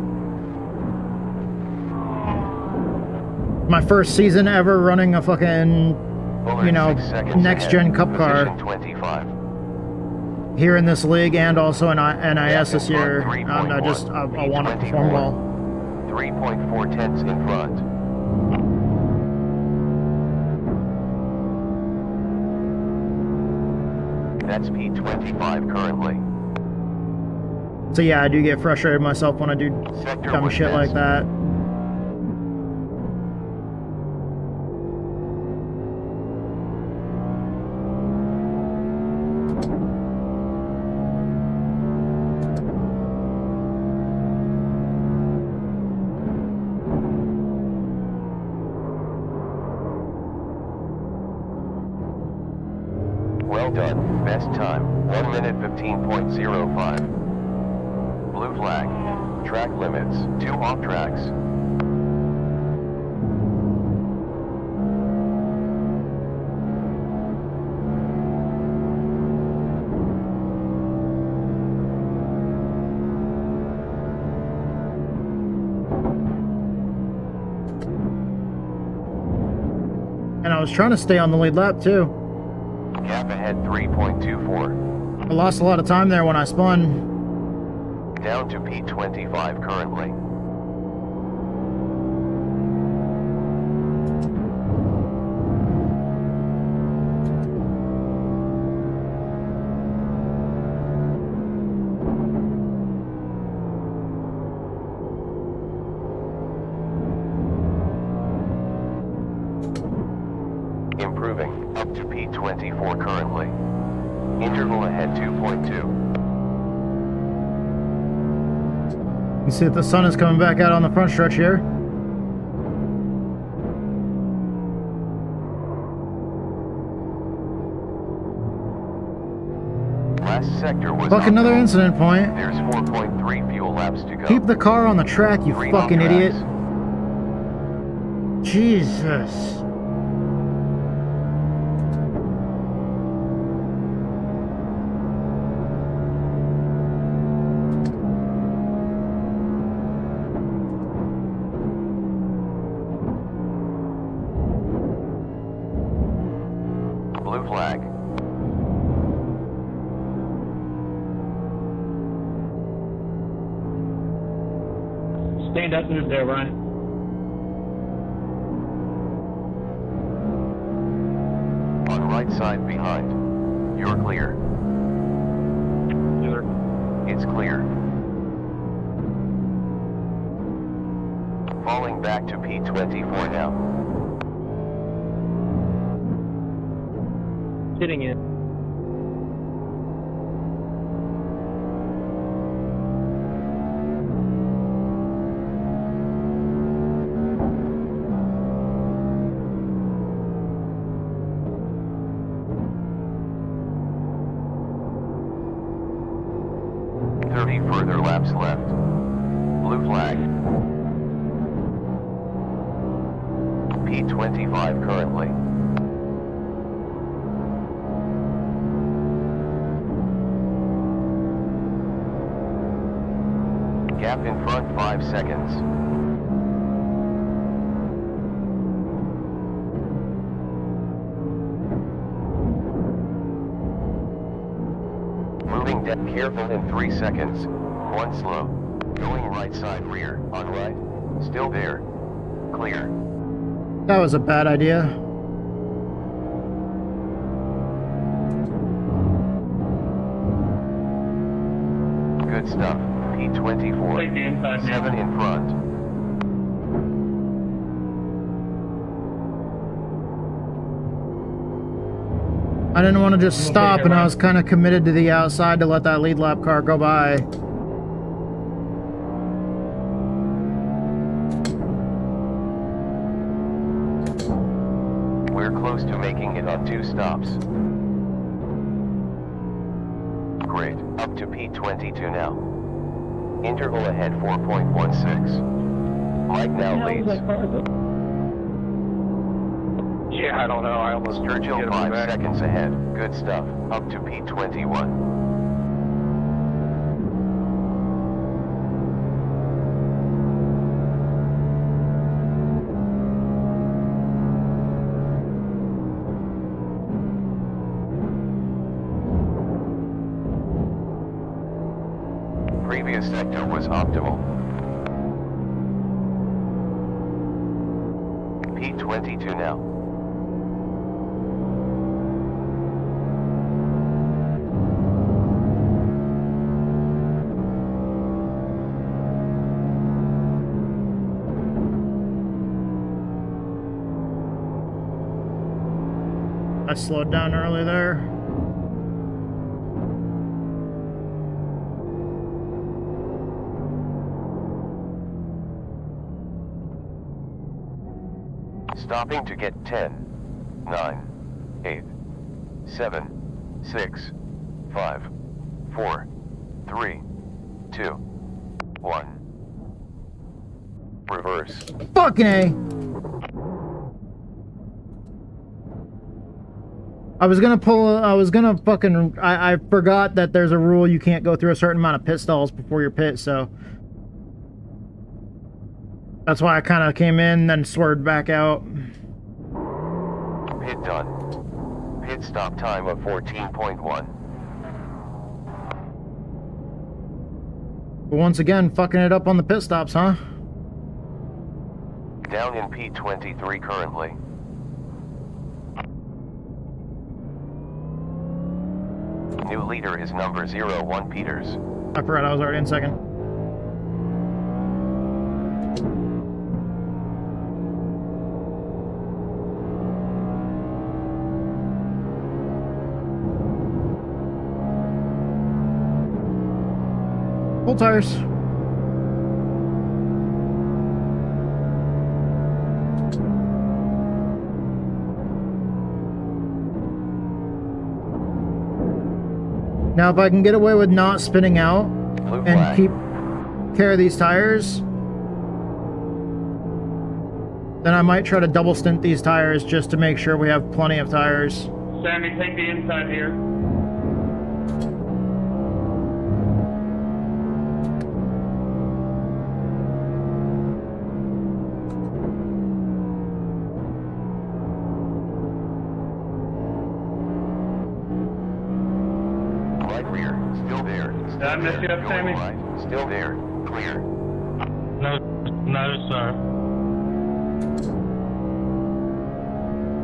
My first season ever running a fucking, you know, next-gen cup car 25. here in this league and also in NIS this year. I want to perform well. 3.4 tenths in front. That's P25 currently. So yeah, I do get frustrated myself when I do Sector dumb was shit like best. that. Well done. Best time. 1 minute 15.05. Blue flag. Track limits. 2 off tracks. And I was trying to stay on the lead lap too. Gap ahead 3.24. I lost a lot of time there when I spun. Down to P25 currently. Improving, up to P24 currently. Interval ahead 2.2. You see that the sun is coming back out on the front stretch here. Last sector was Fuck, another optimal. incident point. There's 4.3 fuel laps to go. Keep the car on the track, you 3 fucking off idiot. tracks. Jesus. Blue flag. Stand up move there, Ryan. On right side behind. You're clear. It's clear. Falling back to P24 now. sitting in. Further laps left. Blue flag. P25 currently. Gap in front 5 seconds. Moving down careful in 3 seconds. 1 slow. Going right side rear. On right. Still there. Clear. That was a bad idea. Good stuff. P24. Take the inside now. 7 in front. I didn't want to just stop, and I was kind of committed to the outside to let that lead lap car go by. We're close to making it on 2 stops. Great, up to P22 now. Interval ahead 4.16. Mike now leads. Yeah, I don't know. I almost Sturgill 5 seconds ahead. Good stuff. Up to P21. Previous sector was optimal. P22 now. I slowed down early there. Stopping to get 10, 9, 8, 7, 6, 5, 4, 3, 2, 1. Reverse. Fucking A. I was gonna fucking, I forgot that there's a rule you can't go through a certain amount of pit stalls before your pit, so. That's why I kind of came in, then swerved back out. Pit done. Pit stop time of 14.1. But once again, fucking it up on the pit stops, huh? Down in P23 currently. New leader is number 01 Peters. I forgot I was already in second. Full tires. Now, if I can get away with not spinning out and keep care of these tires, then I might try to double stint these tires just to make sure we have plenty of tires. Sammy, take the inside here. Did I mess you up, Sammy? Right. Still there. Clear. No, sir.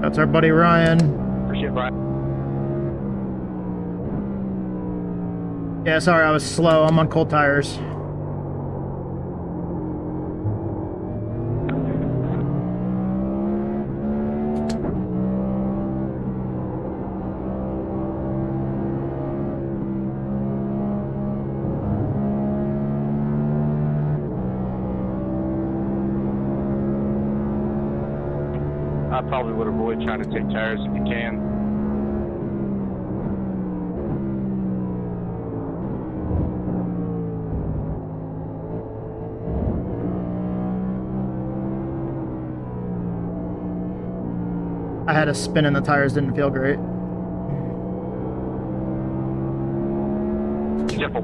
That's our buddy Ryan. Appreciate it, Brian. Yeah, sorry, I was slow. I'm on cold tires. I probably would avoid trying to take tires if you can. I had a spin and the tires didn't feel great. Careful.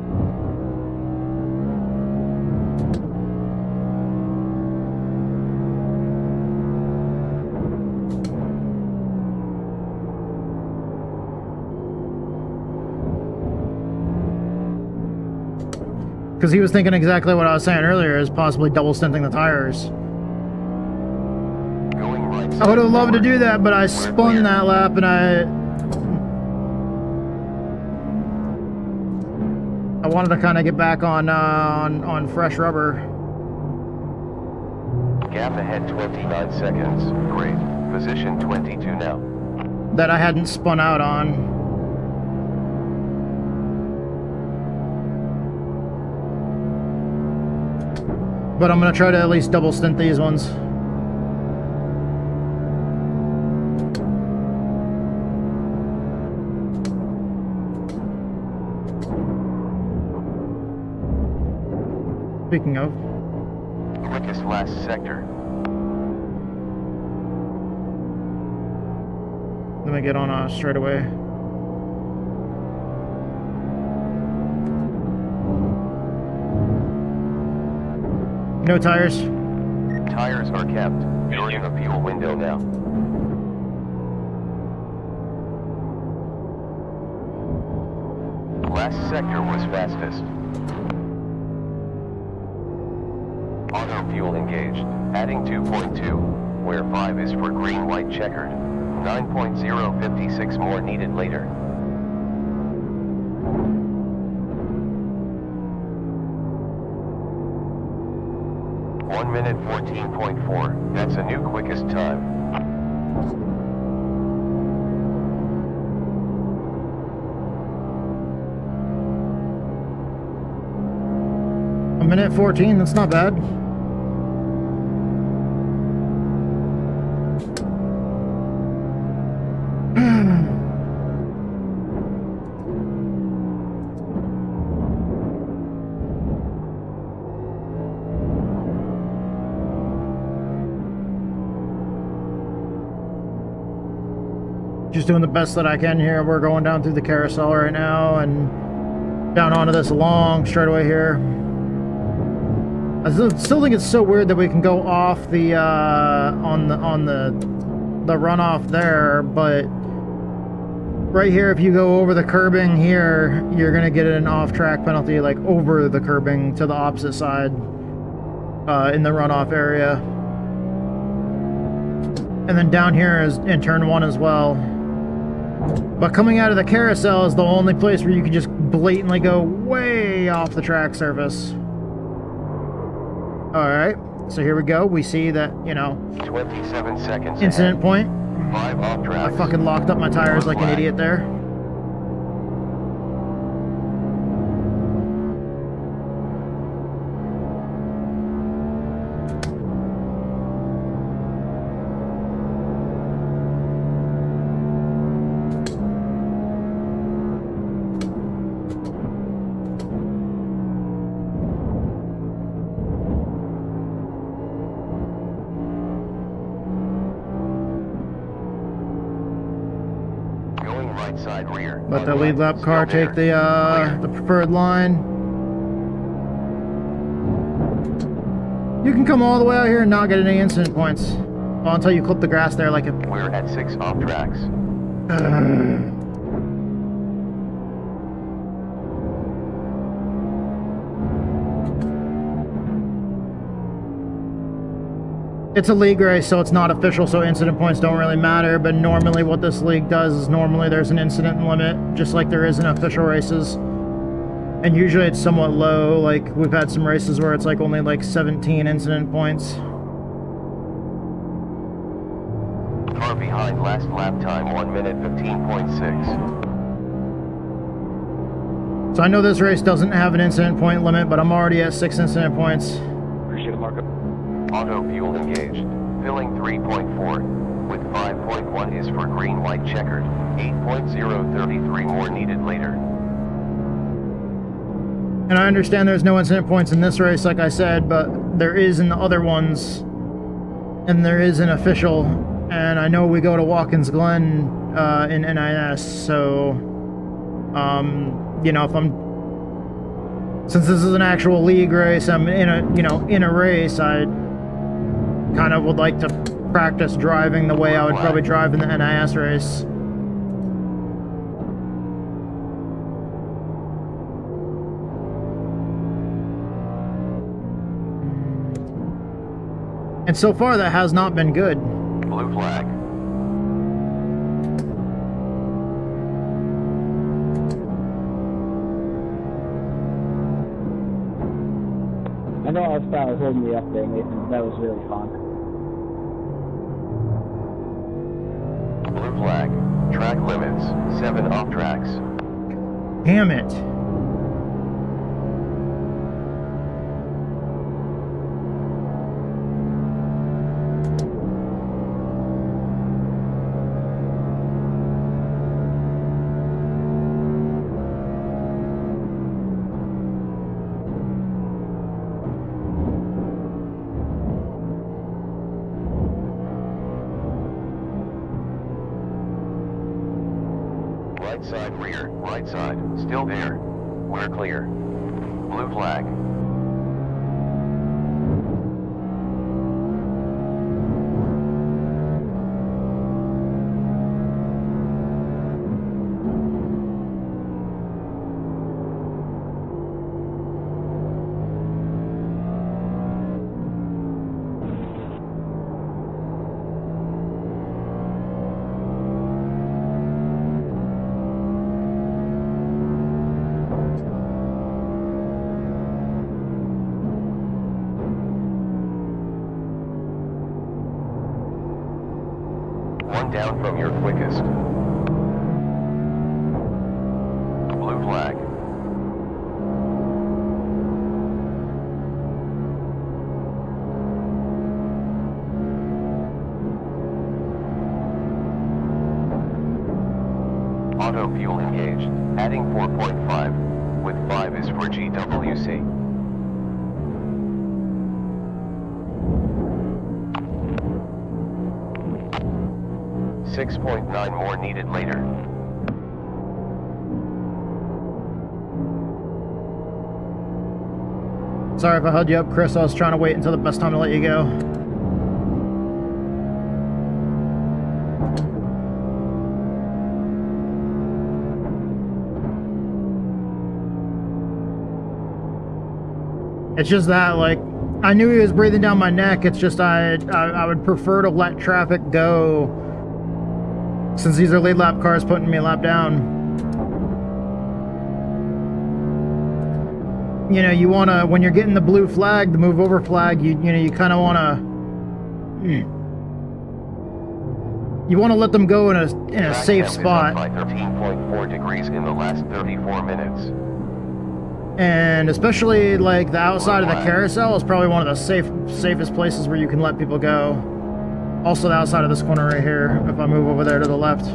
Because he was thinking exactly what I was saying earlier, is possibly double stinting the tires. Going right I would have loved to forward. do that, but I spun that lap and I wanted to kind of get back on fresh rubber. Gap ahead 29 seconds. Great. Position 22 now. That I hadn't spun out on. But I'm gonna try to at least double stint these ones. Speaking of, Quickest last sector. let me get on a straightaway. No tires. Tires are kept. You're in the fuel window now. Last sector was fastest. Auto fuel engaged. Adding 2.2, where 5 is for green, white, checkered. 9.056 more needed later. One minute 14.4. That's a new quickest time. A minute 14, that's not bad. Just doing the best that I can here. We're going down through the carousel right now and down onto this long straightaway here. I still think it's so weird that we can go off the on the runoff there, but right here, if you go over the curbing here, you're gonna get an off-track penalty, like over the curbing to the opposite side in the runoff area. And then down here is in turn 1 as well. But coming out of the carousel is the only place where you can just blatantly go way off the track surface. Alright, so here we go. We see that, you know, 27 seconds incident ahead. point. 5 off I tracks. fucking locked up my tires like an idiot there. Side rear. Let the lead lap car take the preferred line. You can come all the way out here and not get any incident points. Well, until you clip the grass there like a... We're at 6 off tracks. It's a league race, so it's not official, so incident points don't really matter, but normally what this league does is normally there's an incident limit, just like there is in official races. And usually it's somewhat low, like we've had some races where it's like only like 17 incident points. Car behind last lap time 1 minute 15.6. So I know this race doesn't have an incident point limit, but I'm already at 6 incident points. Appreciate the markup. Auto fuel engaged. Filling 3.4, with 5.1 is for green white checkered, 8.033 more needed later. And I understand there's no incident points in this race, like I said, but there is in the other ones, and there is an official, and I know we go to Watkins Glen in NIS, so, you know, since this is an actual league race, I'm in a race, I kind of would like to practice driving the way I would probably drive in the NIS race. And so far, that has not been good. Blue flag. I know our style was holding me up there, Nathan. That was really fun. Blue flag. Track limits. 7 off tracks. Damn it. Right side rear, right side, still there. We're clear. Blue flag. One down from your quickest. Blue flag. Auto fuel engaged, adding 4.5, with 5 is for GWC. $6.9 more needed later. Sorry if I held you up, Chris. I was trying to wait until the best time to let you go. It's just that, like, I knew he was breathing down my neck. It's just I would prefer to let traffic go, since these are lead lap cars putting me a lap down. You know, you want to, when you're getting the blue flag, the move over flag, you know, you kind of want to, you want to let them go in a safe spot. By 13.4 degrees in the last 34 minutes. And especially like the outside of the carousel is probably one of the safest places where you can let people go. Also the outside of this corner right here, if I move over there to the left.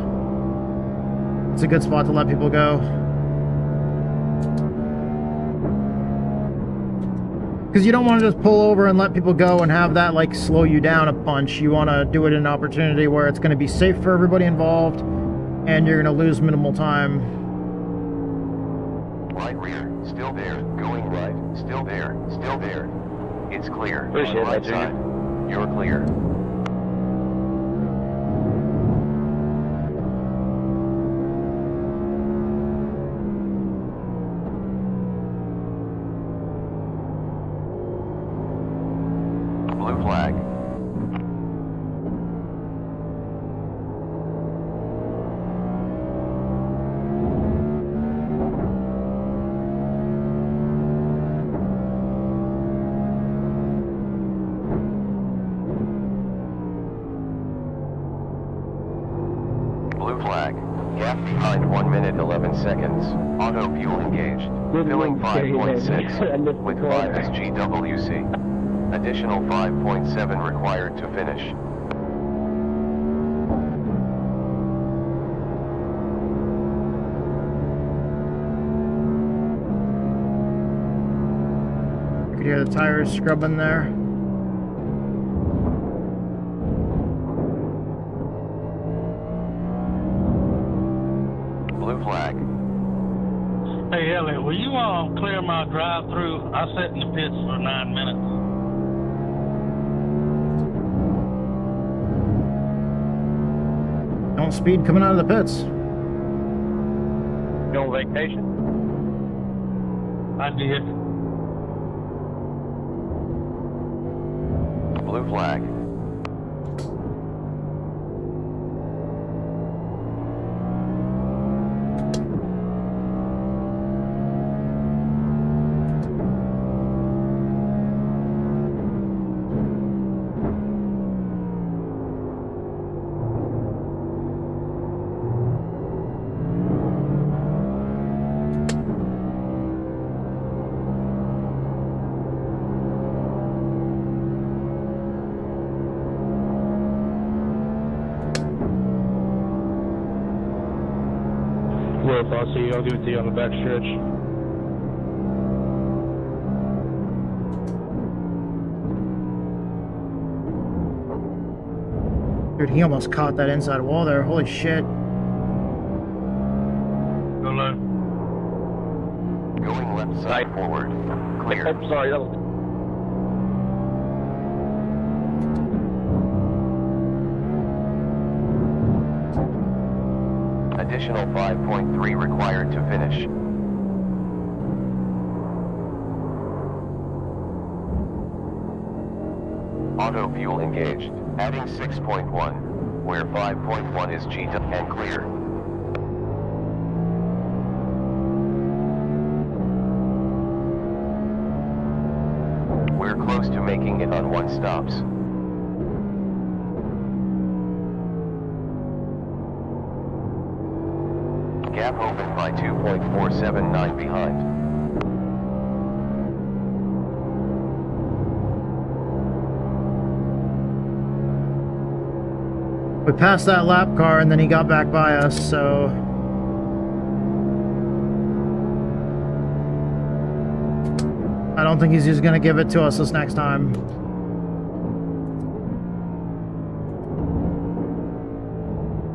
It's a good spot to let people go. Because you don't want to just pull over and let people go and have that like slow you down a bunch. You want to do it in an opportunity where it's going to be safe for everybody involved and you're going to lose minimal time. Right rear, still there, going right, still there, still there. It's clear. Appreciate right that, Junior. side. You're clear. Blue flag. Blue flag. Gap behind 1 minute 11 seconds. Auto fuel engaged. Filling 5.6. With 5 is GWC. Additional 5.7 required to finish. You could hear the tires scrubbing there. Blue flag. Hey, Elliot, will you clear my drive-through? I sat in the pits for 9 minutes. Don't speed coming out of the pits. You on vacation? I did. Blue flag. Well, if I see you, I'll give it to you on the back stretch. Dude, he almost caught that inside wall there. Holy shit. Go low. Going left side forward. Clear. Oh, sorry, that was... Additional 5.3 required to finish. Auto fuel engaged. Adding 6.1. Where 5.1 is G and clear. We're close to making it on 1 stops. Gap open by 2.479 behind. We passed that lap car and then he got back by us, so... I don't think he's just gonna give it to us this next time.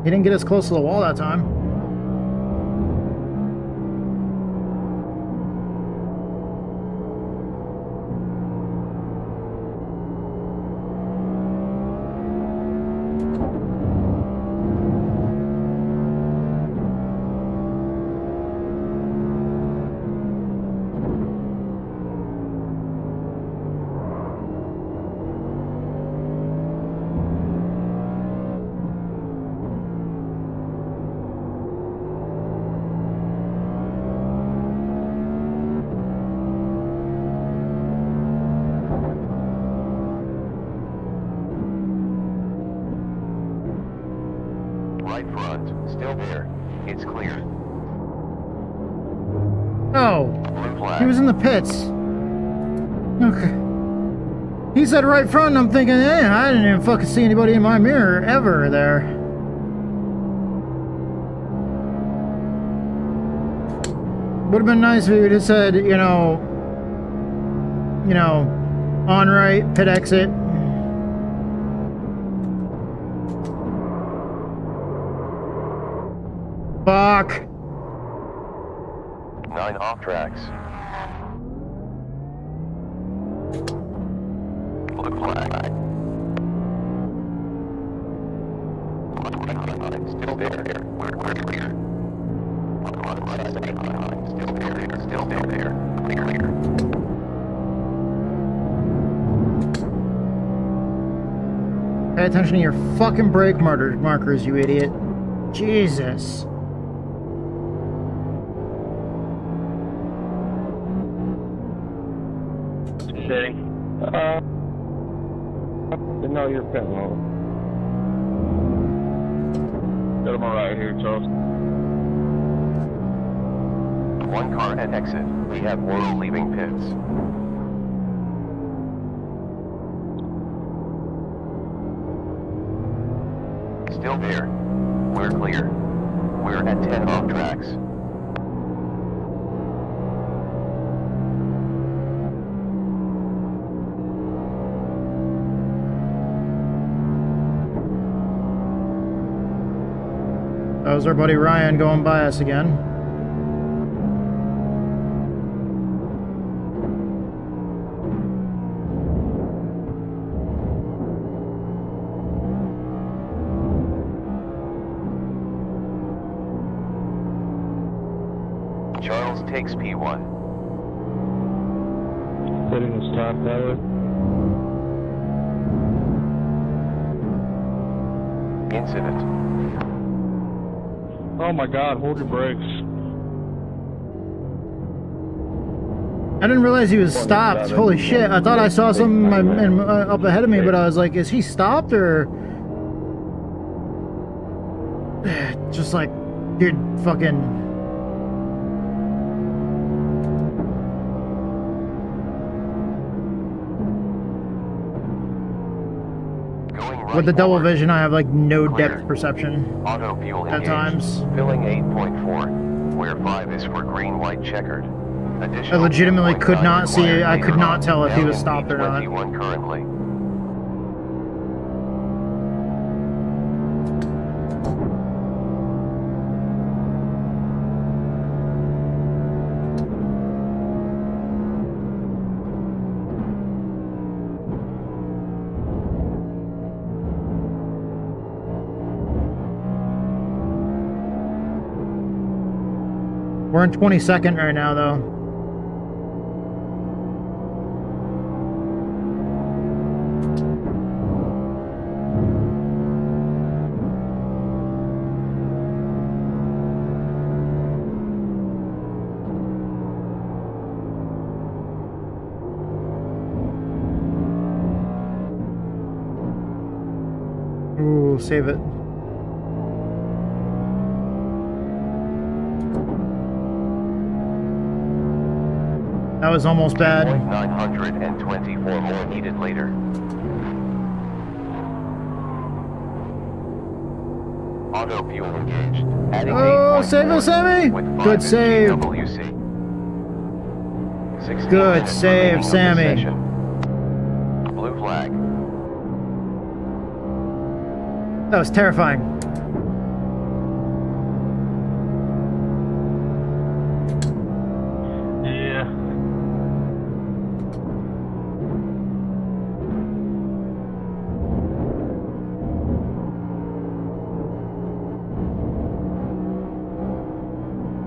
He didn't get as close to the wall that time. Right front, still there. It's clear. Oh, Blue flag. he was in the pits. Okay. He said right front, and I'm thinking, I didn't even fucking see anybody in my mirror ever there. Would have been nice if he would have said, you know, on right, pit exit. Fuck. 9 off tracks. Blue flag. Still there. We're clear. Still there. Clear. Pay attention to your fucking brake markers, you idiot. Jesus. Shitty. Didn't know you were pitting low. Got him right here, Charles. 1 car at exit. We have World leaving pits. still there. We're clear. We're at 10 off tracks. That was our buddy Ryan going by us again. Charles takes P1. Hitting this top tower. Incident. Oh my god, hold your brakes. I didn't realize he was stopped. Holy shit, I thought I saw something up ahead of me, but I was like, is he stopped or... Just like, dude, fucking... With the double vision, I have like no depth perception Auto fuel at engaged. times. Filling 8.4, where 5 is for green, white, checkered. I Additional legitimately 2.9 could not see it. I required could later not on. tell if he was Now stopped or not. P21 currently. We're in 22nd right now, though. Ooh, save it. That was almost bad. 924 more needed later. Auto fuel engaged. Adding Oh, 8.4 save us, Sammy! with 5 Good is save. GWC. 16 Good minutes save, remaining of the Sammy. session. Blue flag. That was terrifying. Yeah.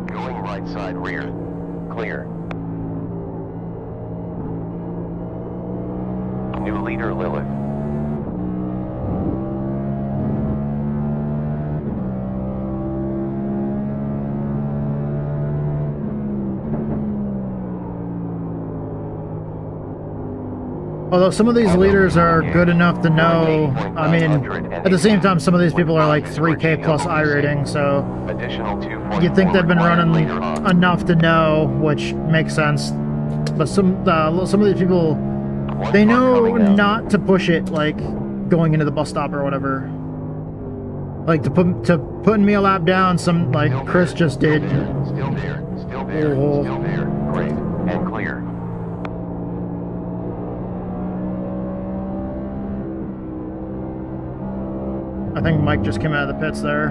Going right side rear. Clear. New leader Lilith. Although some of these leaders are good enough to know, I mean, at the same time, some of these people are like 3K plus I rating, so Additional 2.4 you'd think they've been required running later on. enough to know, which makes sense. But some of these people, they know not to push it, like going into the bus stop or whatever. Like to putting me a lap down, some like Still Chris there, just did. Still there, still there, Oh. still there. Great, and clear. I think Mike just came out of the pits there.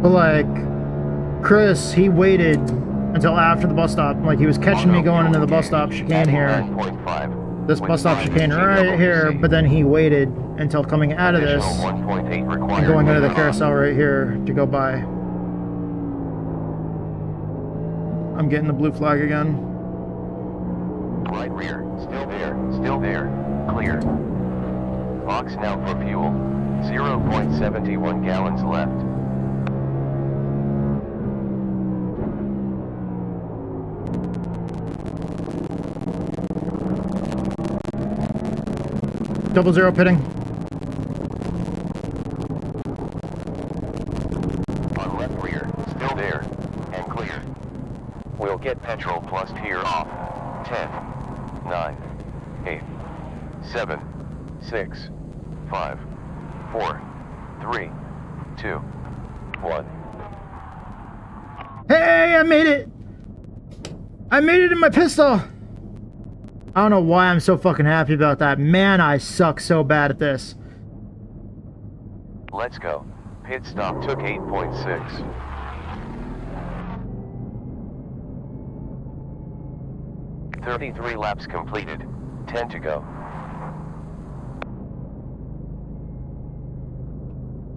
But like, Chris, he waited until after the bus stop. Like, he was catching me going into the bus stop chicane here. 9.5. This bus stop chicane right here, but then he waited until coming out of this Additional 1.8 and required going into the later on. carousel right here to go by. I'm getting the blue flag again. Right rear, still there, clear. Box now for fuel. 0.71 gallons left. Double zero pitting. On left rear, still there, and clear. We'll get petrol plus tier off. 10, 9, 8, 7, 6, 5, 4, 3, 2, 1. Hey, I made it! I made it in my pistol! I don't know why I'm so fucking happy about that. Man, I suck so bad at this. Let's go. Pit stop took 8.6. "33 laps completed. 10 to go."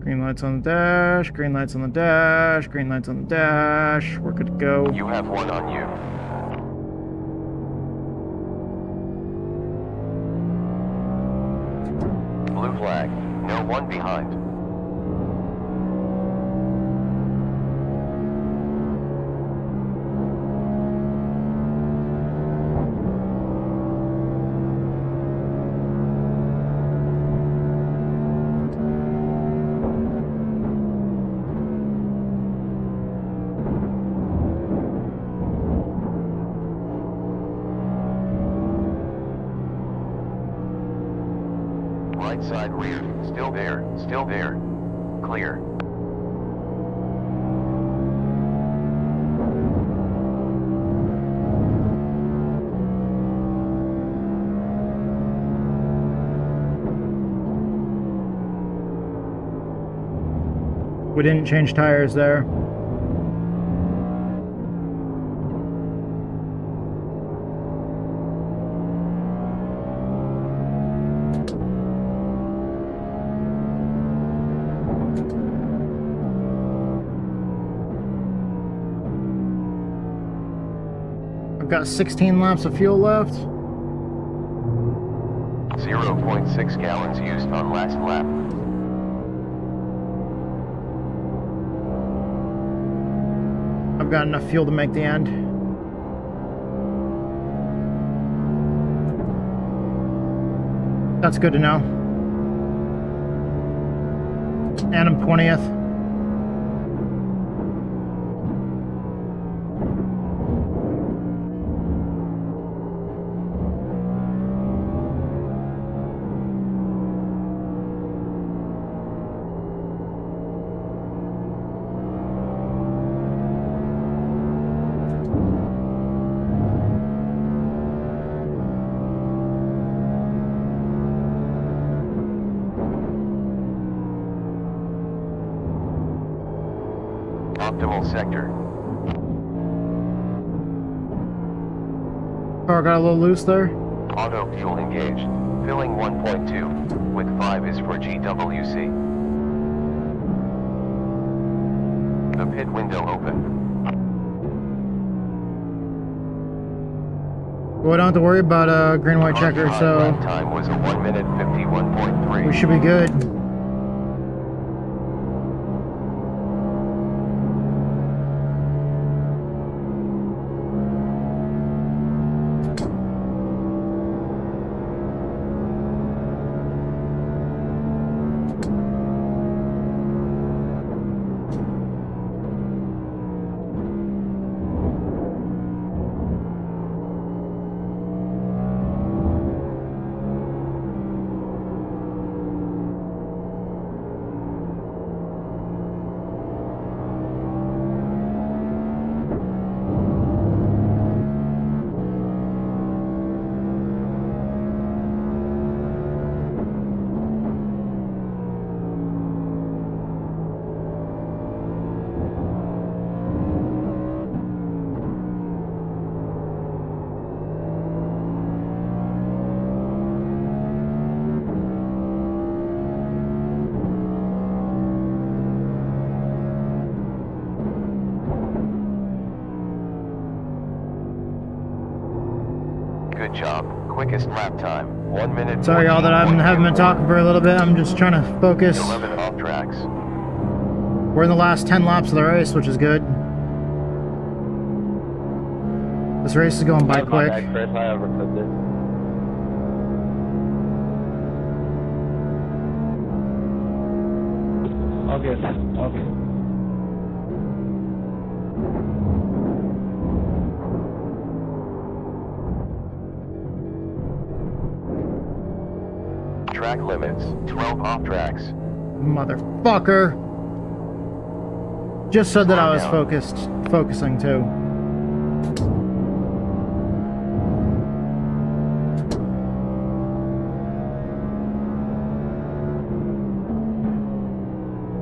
Green lights on the dash, green lights on the dash, green lights on the dash. We're good to go. You have one on you. Blue flag. No one behind. Right side rear, still there, still there. Clear. We didn't change tires there. Got 16 laps of fuel left. 0.6 gallons used on last lap. I've got enough fuel to make the end. That's good to know. And I'm 20th. Optimal sector. Car got a little loose there. Auto fuel engaged. Filling 1.2. With 5 is for GWC. The pit window open. We don't have to worry about a green-white checker, so Lap time was a 1 minute 51.3. we should be good. Good job. Quickest lap time. 1 minute. Sorry, y'all, that I haven't been talking for a little bit. I'm just trying to focus. 11 off tracks. We're in the last 10 laps of the race, which is good. This race is going by quick. My bad, Chris. I overcooked it. Okay. Track limits, 12 off tracks. Motherfucker. Just said that I was focusing too.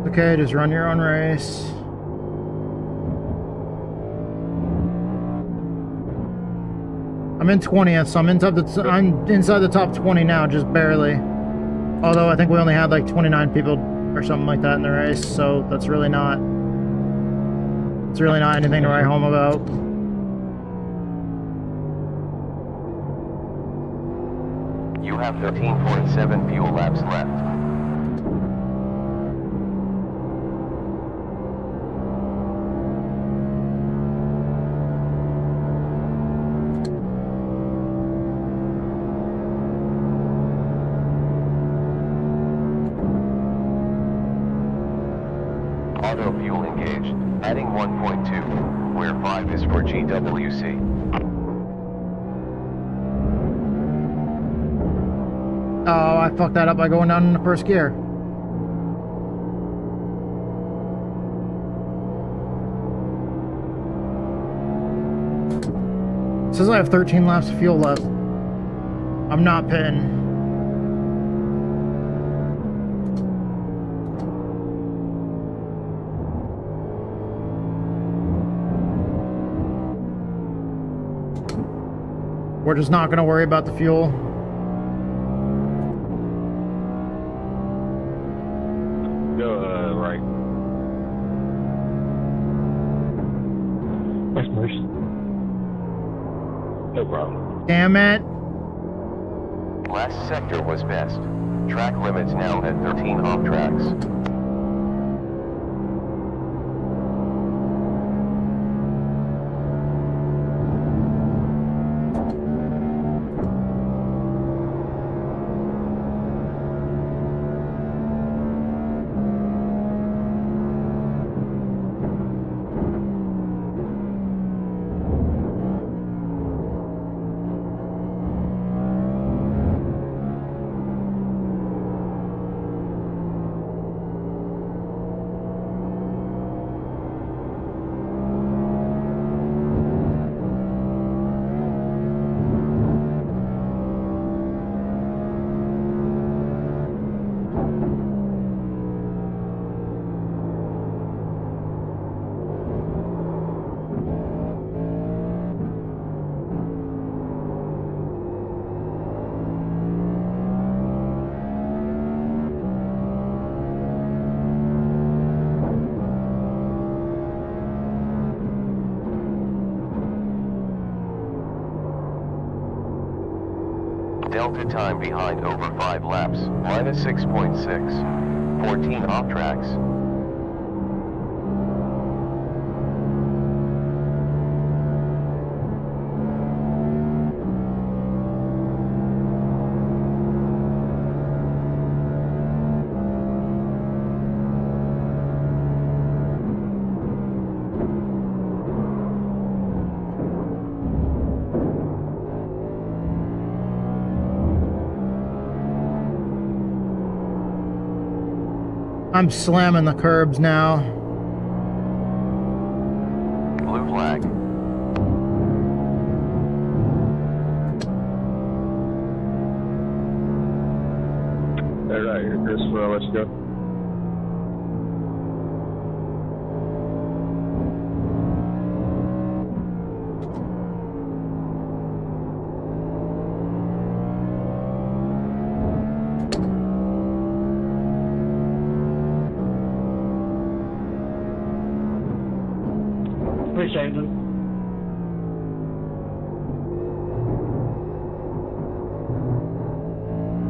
Okay, just run your own race. I'm in 20th, so I'm inside the top 20 now, just barely. Although I think we only had like 29 people or something like that in the race, so that's really not. It's really not anything to write home about. You have 13.7 fuel laps left. Auto fuel engaged, adding 1.2, where 5 is for GWC. Oh, I fucked that up by going down in the first gear. It says I have 13 laps of fuel left. I'm not pitting. We're just not gonna worry about the fuel. Go right. That's nice. No problem. Damn it. Last sector was best. Track limits now at 13 off tracks. Delta time behind over 5 laps, minus 6.6. 14 off tracks. I'm slamming the curbs now. Blue flag. All right, Christopher, let's go. Appreciate it.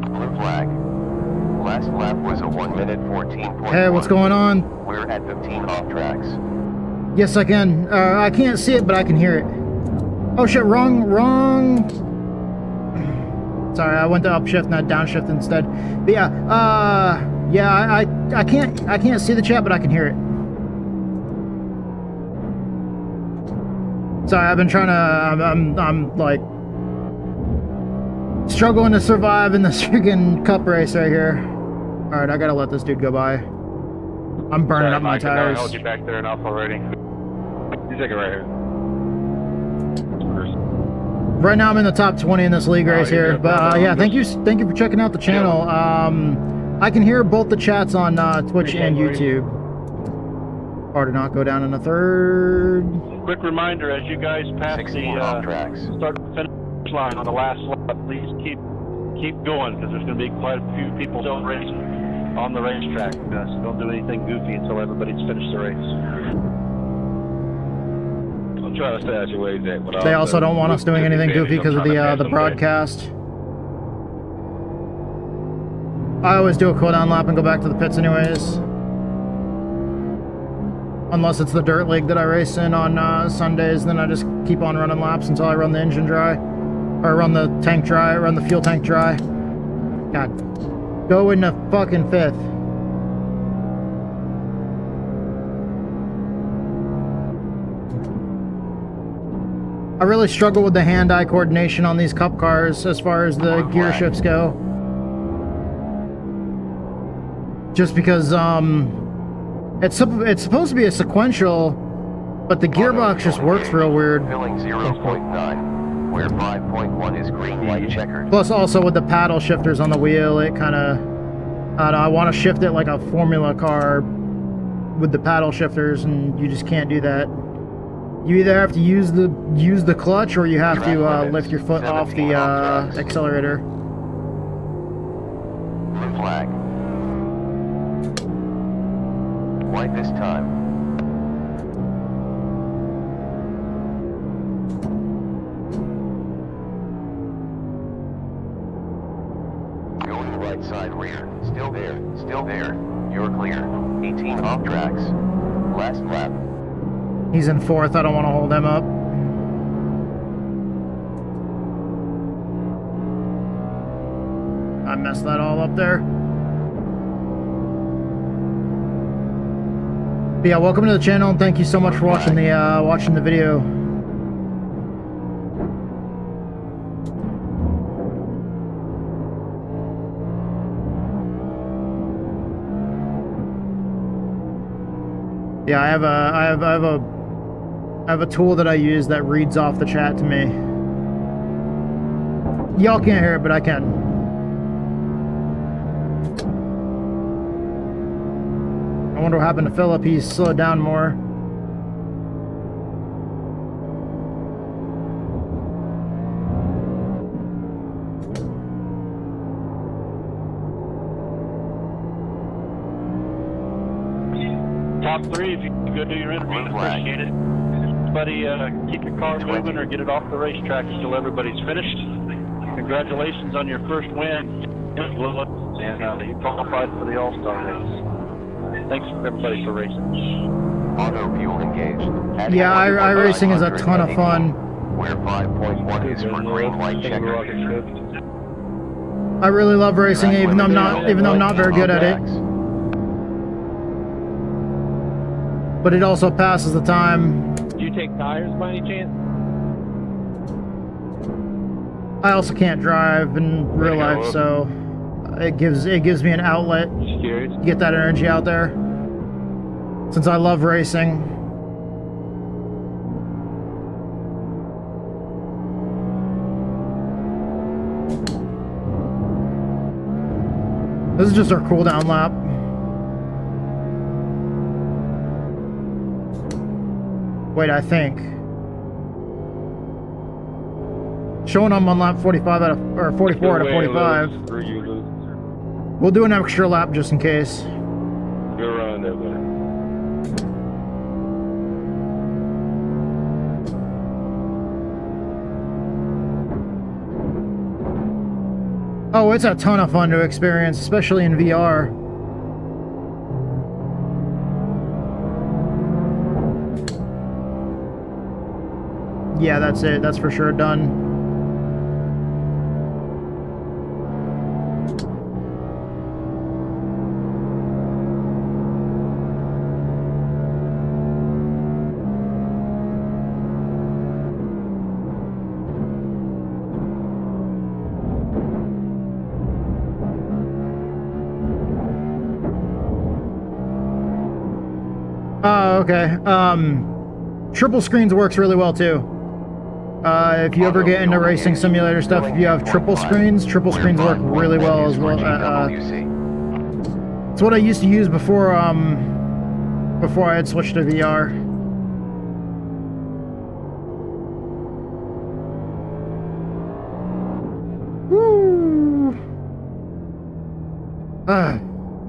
Blue flag. Last lap was a 1 minute 14.1. Hey, what's going on? We're at 15 off tracks. Yes, I can. I can't see it, but I can hear it. Oh shit, wrong. Sorry, I went to upshift, not downshift instead. But yeah, I can't see the chat, but I can hear it. Sorry, I've been trying to, I'm like Struggling to survive in this freaking cup race right here. Alright, I gotta let this dude go by. I'm burning up my tires. I held you back there enough already. You take it right here. Right now I'm in the top 20 in this league race here. But yeah, thank you for checking out the channel. I can hear both the chats on Twitch and YouTube. Hard to not go down in a third. Quick reminder, as you guys pass 16 the off tracks. start finish line on the last lap, please keep going, because there's going to be quite a few people still racing on the racetrack. So don't do anything goofy until everybody's finished the race. I'm trying to stay out your way, Zach. They also don't want us doing anything goofy because of the broadcast. I always do a cooldown lap and go back to the pits anyways. Unless it's the dirt league that I race in on Sundays, then I just keep on running laps until I run the engine dry. Or run the tank dry, run the fuel tank dry. God. Go into fucking fifth. I really struggle with the hand-eye coordination on these cup cars as far as the gear shifts go. Just because it's supposed to be a sequential, but the gearbox just works real weird. Filling 0.9, where 5.1 is green light checkered. Plus also with the paddle shifters on the wheel, it kind of, I don't know, I want to shift it like a Formula car with the paddle shifters, and you just can't do that. You either have to use the clutch, or you have to lift your foot off the accelerator. Blue flag. White this time. Going right side rear. Still there. Still there. You're clear. 18 off tracks. Last lap. He's in fourth. I don't want to hold him up. I messed that all up there. But yeah, welcome to the channel, and thank you so much for watching the video. Yeah, I have a tool that I use that reads off the chat to me. Y'all can't hear it, but I can. I wonder what happened to Philip. He's slowed down more. Top three, if you can go do your interview, appreciate it. Everybody, keep your car moving or get it off the racetrack until everybody's finished. Congratulations on your first win, and you qualified for the All-Star race. Thanks everybody for racing. Auto fuel engaged. Yeah, iRacing is a ton of fun. Where 5.1 is for green light checkered. I really love racing, even though I'm not very good at it. But it also passes the time. Do you take tires by any chance? I also can't drive in real life, so it gives me an outlet to get that energy out there. Since I love racing. This is just our cooldown lap. Wait, I think. Showing I'm on lap 45 out of, or 44 out of 45. We'll do an extra lap just in case. Go around that way. Oh, it's a ton of fun to experience, especially in VR. Yeah, that's it. That's for sure done. Oh, okay. Triple screens works really well too. If you ever get into racing simulator stuff, if you have triple screens work really well as well. It's what I used to use before I had switched to VR. Woo!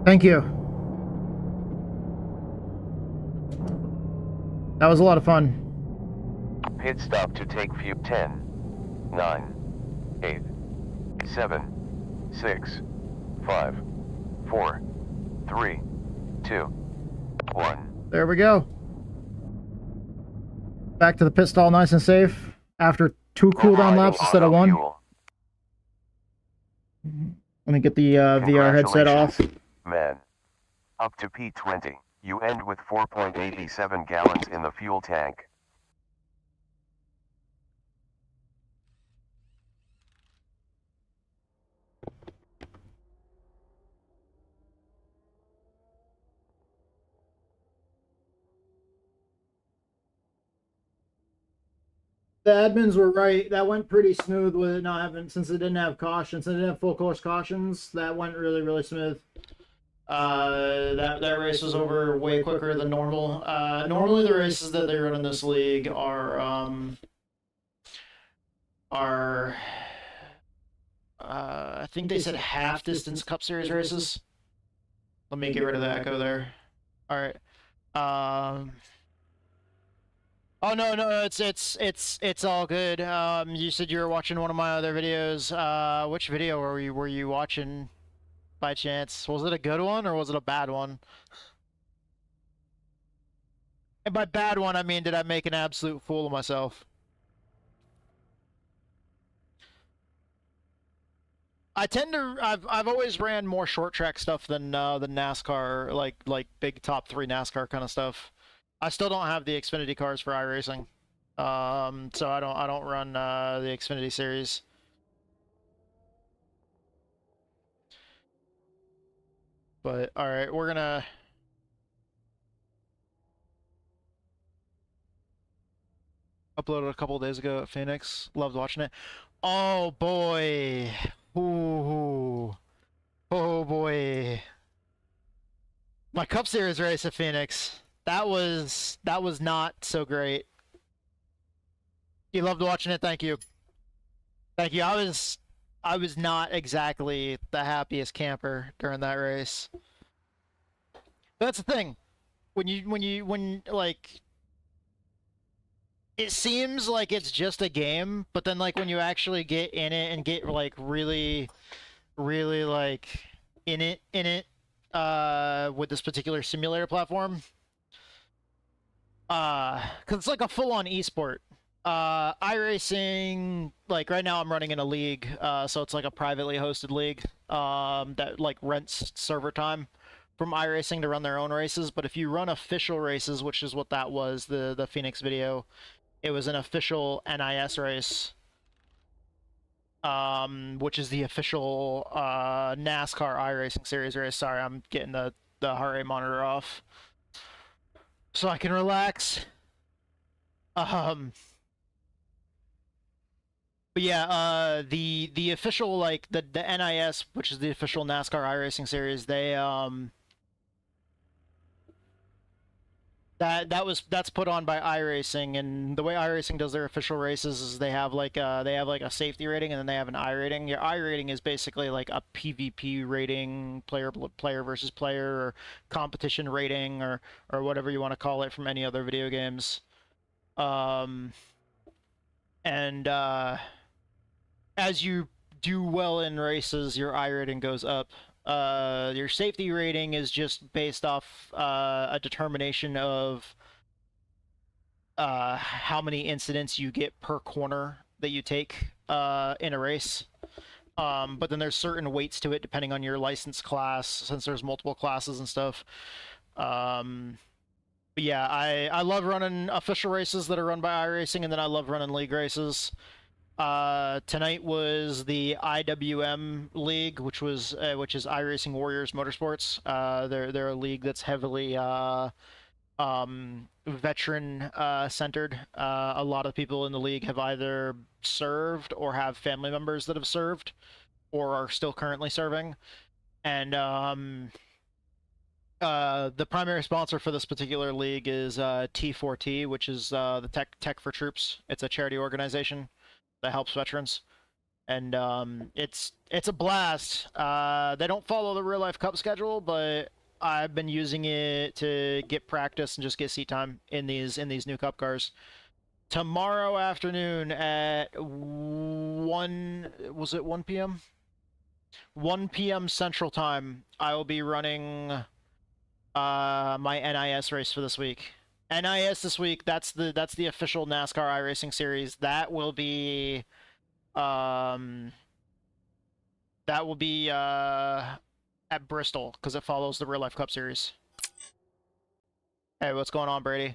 Thank you. That was a lot of fun. Pit stop to take fuel. 10, 9, 8, 7, 6, 5, 4, 3, 2, 1. There we go. Back to the pit stall nice and safe after 2 cooldown laps instead of 1. Let me get the VR headset off. Man. Up to P20, you end with 4.87 gallons in the fuel tank. The admins were right. That went pretty smooth with it not having, since it didn't have cautions, since it didn't have full course cautions. That went really, really smooth. That race was over way quicker than normal. Normally the races that they run in this league are I think they said half distance Cup Series races. Let me get rid of the echo there. All right. Oh no, it's all good. You said you were watching one of my other videos. Which video were you watching by chance? Was it a good one or was it a bad one? And by bad one, I mean, did I make an absolute fool of myself? I've always ran more short track stuff than NASCAR, like big top 3 NASCAR kind of stuff. I still don't have the Xfinity cars for iRacing, so I don't run the Xfinity series. But all right, we're gonna upload it a couple days ago at Phoenix. Loved watching it. Oh boy, ooh, oh boy, my Cup Series race at Phoenix. That was not so great. You loved watching it. Thank you. Thank you. I was not exactly the happiest camper during that race. That's the thing. When like it seems like it's just a game, but then like when you actually get in it and get like really like in it with this particular simulator platform, because it's like a full-on esport. iRacing, like right now I'm running in a league, so it's like a privately hosted league that like rents server time from iRacing to run their own races. But if you run official races, which is what that was, the Phoenix video, it was an official NIS race, which is the official NASCAR iRacing series race. Sorry, I'm getting the heart rate monitor off so I can relax. But yeah, the official, like the NIS, which is the official NASCAR iRacing series, they that's put on by iRacing, and the way iRacing does their official races is they have like a safety rating, and then they have an I rating. Your I rating is basically like a PvP rating, player versus player, or competition rating, or whatever you want to call it from any other video games. And as you do well in races, your I rating goes up. Your safety rating is just based off a determination of how many incidents you get per corner that you take in a race. But then there's certain weights to it depending on your license class, since there's multiple classes and stuff. But yeah, I love running official races that are run by iRacing, and then I love running league races. Tonight was the IWM League, which is iRacing Warriors Motorsports. They're a league that's heavily veteran centered. A lot of people in the league have either served or have family members that have served or are still currently serving. And the primary sponsor for this particular league is T4T, which is the Tech for Troops. It's a charity organization that helps veterans. And it's a blast. They don't follow the real life cup schedule, but I've been using it to get practice and just get seat time in these new cup cars. Tomorrow afternoon at 1 p.m? 1 p.m. Central Time, I will be running my NIS race for this week. NIS this week, that's the official NASCAR iRacing series. That will be at Bristol, because it follows the Real Life Cup Series. Hey, what's going on, Brady?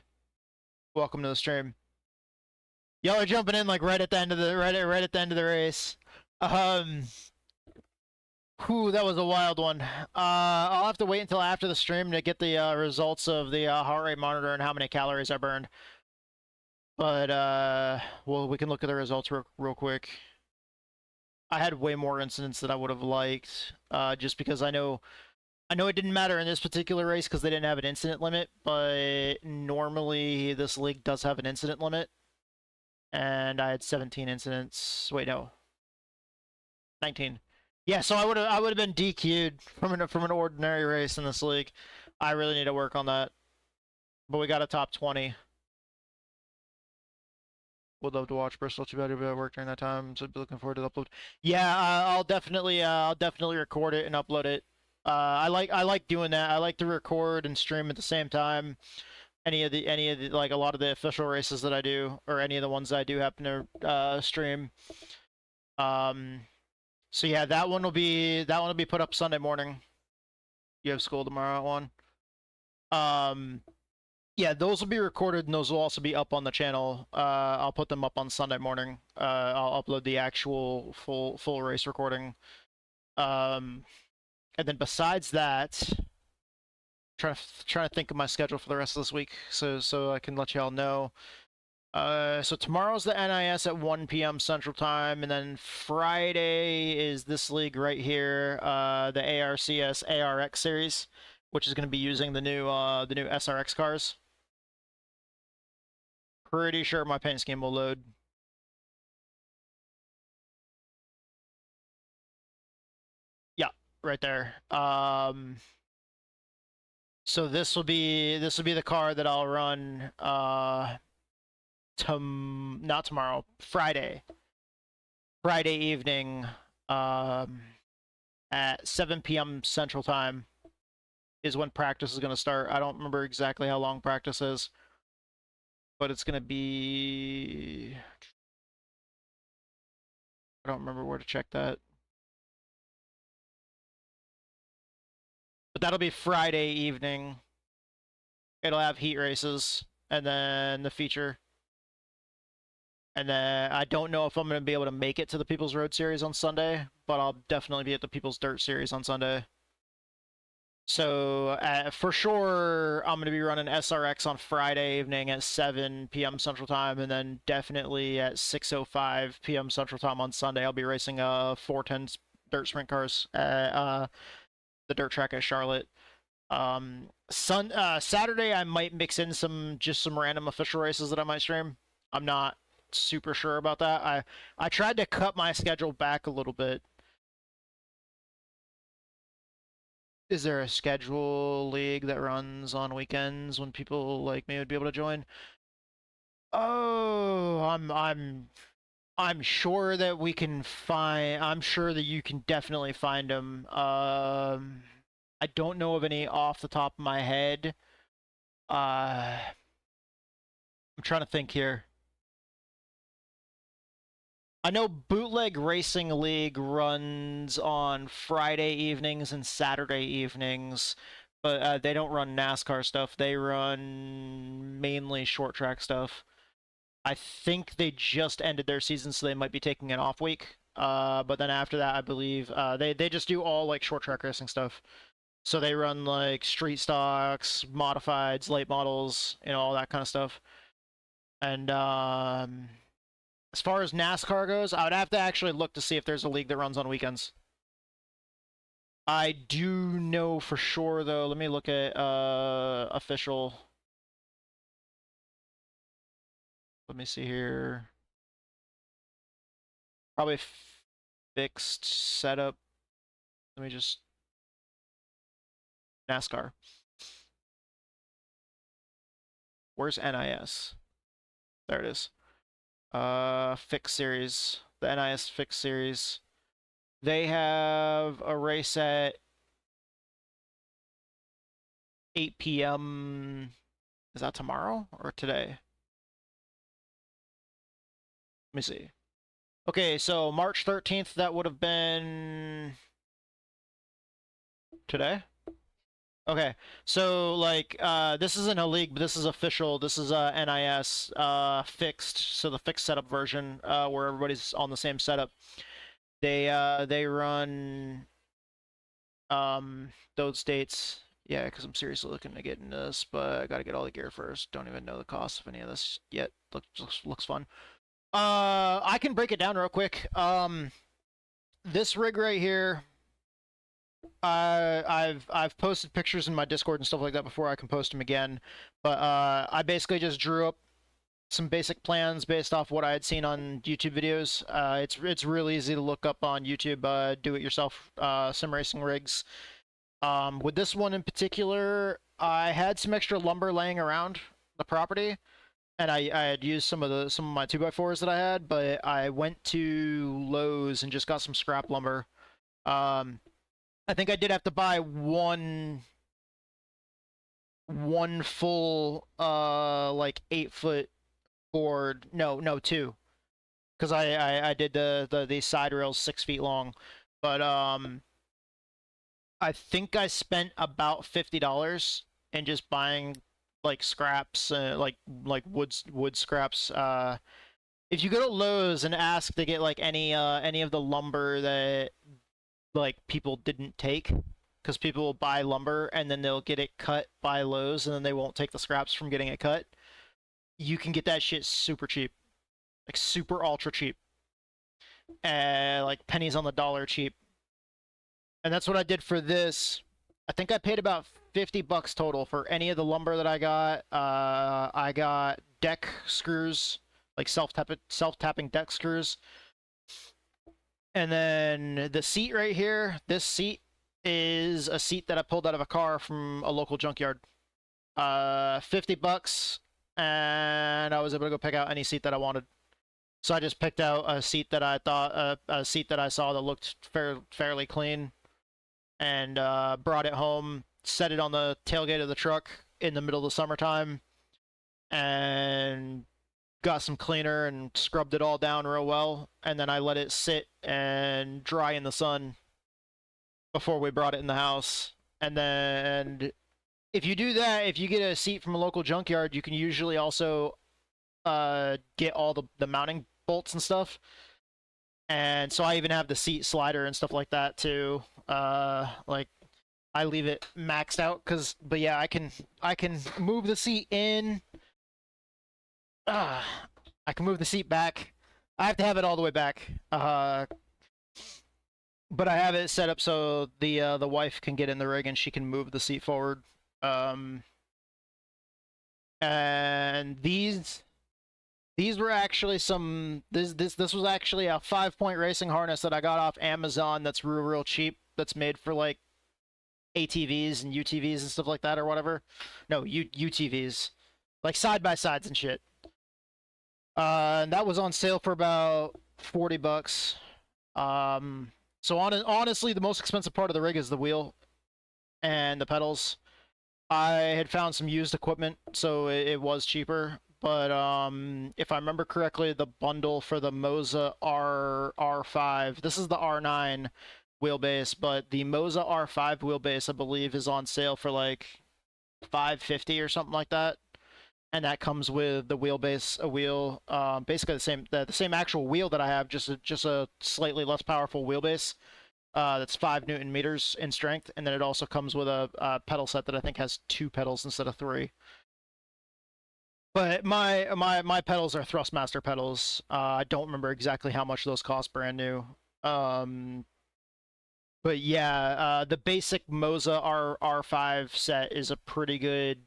Welcome to the stream. Y'all are jumping in like right at the end of the race. Whew, that was a wild one. I'll have to wait until after the stream to get the results of the heart rate monitor and how many calories I burned. But well, we can look at the results real quick. I had way more incidents than I would have liked, just because I know it didn't matter in this particular race because they didn't have an incident limit, but normally this league does have an incident limit, and I had 17 incidents. Wait, no, 19. Yeah, so I would have been DQ'd from an ordinary race in this league. I really need to work on that, but we got a top 20. Would love to watch Bristol. Too bad I work during that time, so I'd be looking forward to the upload. Yeah, I'll definitely record it and upload it. I like doing that. I like to record and stream at the same time. Any of the like a lot of the official races that I do, or any of the ones that I do happen to stream. So yeah, that one will be put up Sunday morning. You have school tomorrow at 1. Yeah, those will be recorded and those will also be up on the channel. I'll put them up on Sunday morning. I'll upload the actual full race recording. And then besides that, trying to think of my schedule for the rest of this week, so I can let y'all know. So tomorrow's the NIS at 1 p.m. Central Time, and then Friday is this league right here, the ARCS ARX series, which is going to be using the new SRX cars. Pretty sure my paint scheme will load. Yeah, right there. So this will be the car that I'll run not tomorrow, Friday evening at 7 p.m. Central Time is when practice is going to start. I don't remember exactly how long practice is, but it's going to be... I don't remember where to check that. But that'll be Friday evening. It'll have heat races, and then the feature. And then I don't know if I'm going to be able to make it to the People's Road Series on Sunday, but I'll definitely be at the People's Dirt Series on Sunday. So for sure, I'm going to be running SRX on Friday evening at 7 p.m. Central Time, and then definitely at 6:05 p.m. Central Time on Sunday, I'll be racing 410 dirt sprint cars at the dirt track at Charlotte. Saturday, I might mix in some random official races that I might stream. I'm not super sure about that. I tried to cut my schedule back a little bit. Is there a schedule league that runs on weekends when people like me would be able to join? Oh, I'm sure that we can find. I'm sure that you can definitely find them. I don't know of any off the top of my head. I'm trying to think here. I know Bootleg Racing League runs on Friday evenings and Saturday evenings, but they don't run NASCAR stuff. They run mainly short track stuff. I think they just ended their season, so they might be taking an off week. But then after that, I believe they just do all like short track racing stuff. So they run like street stocks, modifieds, late models, you know, all that kind of stuff. And as far as NASCAR goes, I would have to actually look to see if there's a league that runs on weekends. I do know for sure, though. Let me look at official. Let me see here. Probably fixed setup. Let me just... NASCAR. Where's NIS? There it is. Fixed series. The NIS fixed series. They have a race at 8 p.m. Is that tomorrow or today? Let me see. Okay, so March 13th, that would have been today? Okay, so like this isn't a league, but this is official. This is NIS fixed, so the fixed setup version where everybody's on the same setup. They run those dates. Yeah, because I'm seriously looking to get into this, but I gotta get all the gear first. Don't even know the cost of any of this yet. Looks fun. I can break it down real quick. This rig right here. I've posted pictures in my Discord and stuff like that before. I can post them again, but I basically just drew up some basic plans based off what I had seen on YouTube videos. It's really easy to look up on YouTube. Do it yourself sim racing rigs. With this one in particular, I had some extra lumber laying around the property, and I had used some of my 2x4s that I had, but I went to Lowe's and just got some scrap lumber. I think I did have to buy one full like 8-foot board. No, two, because I did the side rails 6 feet long, but I think I spent about $50 in just buying like scraps, like wood scraps. If you go to Lowe's and ask to get like any of the lumber that like people didn't take, because people will buy lumber and then they'll get it cut by Lowe's and then they won't take the scraps from getting it cut. You can get that shit super cheap, like super ultra cheap, like pennies on the dollar cheap. And that's what I did for this. I think I paid about $50 total for any of the lumber that I got. I got deck screws, like self-tapping deck screws. And then the seat right here, this seat is a seat that I pulled out of a car from a local junkyard. $50, and I was able to go pick out any seat that I wanted. So I just picked out a seat that I thought, a seat that I saw that looked fairly clean, and brought it home, set it on the tailgate of the truck in the middle of the summertime, and got some cleaner and scrubbed it all down real well, and then I let it sit and dry in the sun before we brought it in the house. And then if you do that, if you get a seat from a local junkyard, you can usually also get all the mounting bolts and stuff. And so I even have the seat slider and stuff like that too. Like I leave it maxed out but yeah, I can move the seat in. I can move the seat back. I have to have it all the way back. But I have it set up so the wife can get in the rig and she can move the seat forward. And these were actually this was actually a 5-point racing harness that I got off Amazon that's real cheap. That's made for like ATVs and UTVs and stuff like that or whatever. No, UTVs. Like side-by-sides and shit. And that was on sale for about $40. So honestly, the most expensive part of the rig is the wheel and the pedals. I had found some used equipment, so it was cheaper. But if I remember correctly, the bundle for the Moza R5, this is the R9 wheelbase, but the Moza R5 wheelbase, I believe, is on sale for like $550 or something like that. And that comes with the wheelbase, a wheel, basically the same actual wheel that I have, just a slightly less powerful wheelbase. That's 5 Newton meters in strength, and then it also comes with a pedal set that I think has 2 pedals instead of 3. But my pedals are Thrustmaster pedals. I don't remember exactly how much those cost brand new. But yeah, the basic Moza R5 set is a pretty good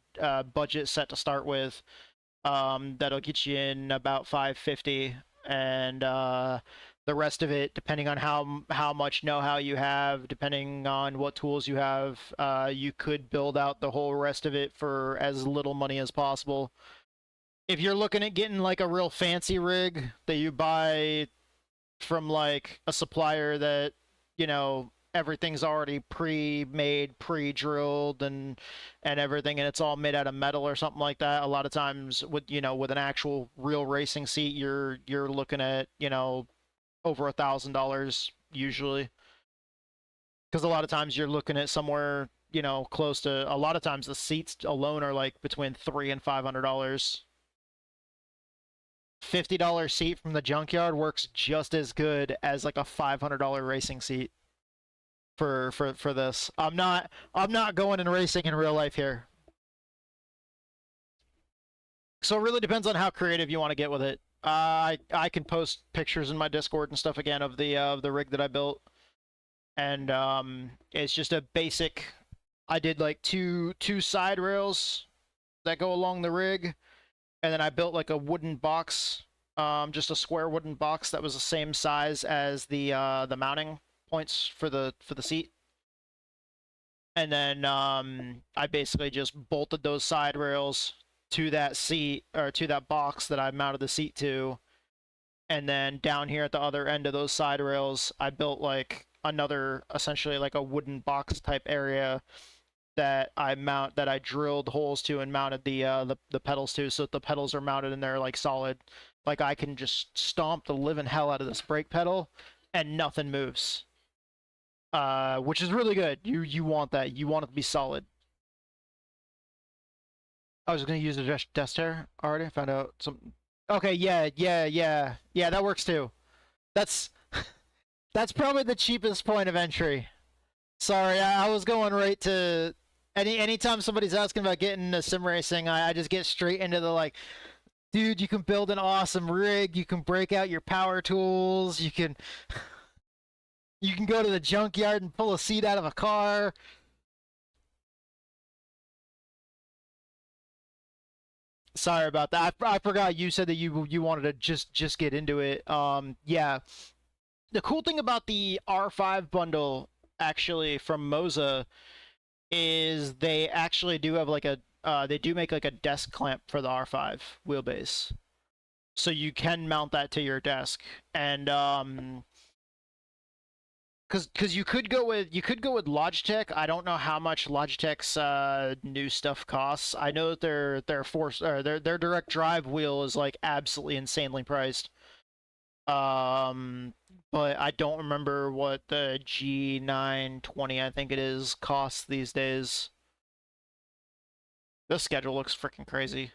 budget set to start with. That'll get you in about $550, and the rest of it, depending on how much know-how you have, depending on what tools you have, you could build out the whole rest of it for as little money as possible. If you're looking at getting like a real fancy rig that you buy from like a supplier that, you know, everything's already pre-made, pre-drilled and everything, and it's all made out of metal or something like that, a lot of times with, you know, with an actual real racing seat, you're looking at, you know, over $1,000 usually, because a lot of times you're looking at somewhere, you know, close to, a lot of times the seats alone are like between $300 and $500. $50 seat from the junkyard works just as good as like a $500 racing seat for this. I'm not going and racing in real life here. So it really depends on how creative you want to get with it. I can post pictures in my Discord and stuff again of the rig that I built, and it's just a basic. I did like two side rails that go along the rig, and then I built like a wooden box, just a square wooden box that was the same size as the mounting points for the seat. And then I basically just bolted those side rails to that seat, or to that box that I mounted the seat to. And then down here at the other end of those side rails, I built like another, essentially like a wooden box type area that I drilled holes to and mounted the pedals to, so that the pedals are mounted and they're like solid. Like I can just stomp the living hell out of this brake pedal and nothing moves. Which is really good. You want that. You want it to be solid. I was gonna use a desk chair already. I found out some. Okay, yeah, that works too. That's probably the cheapest point of entry. Sorry, I was going right to anytime somebody's asking about getting into sim racing, I just get straight into the like, dude, you can build an awesome rig, you can break out your power tools, you can go to the junkyard and pull a seat out of a car. Sorry about that. I forgot you said that you wanted to just get into it. Yeah. The cool thing about the R5 bundle, actually, from Moza, is they actually do have like a they do make like a desk clamp for the R5 wheelbase, so you can mount that to your desk. And because you could go with Logitech. I don't know how much Logitech's new stuff costs. I know that their direct drive wheel is like absolutely insanely priced. But I don't remember what the G920, I think it is, costs these days. This schedule looks freaking crazy.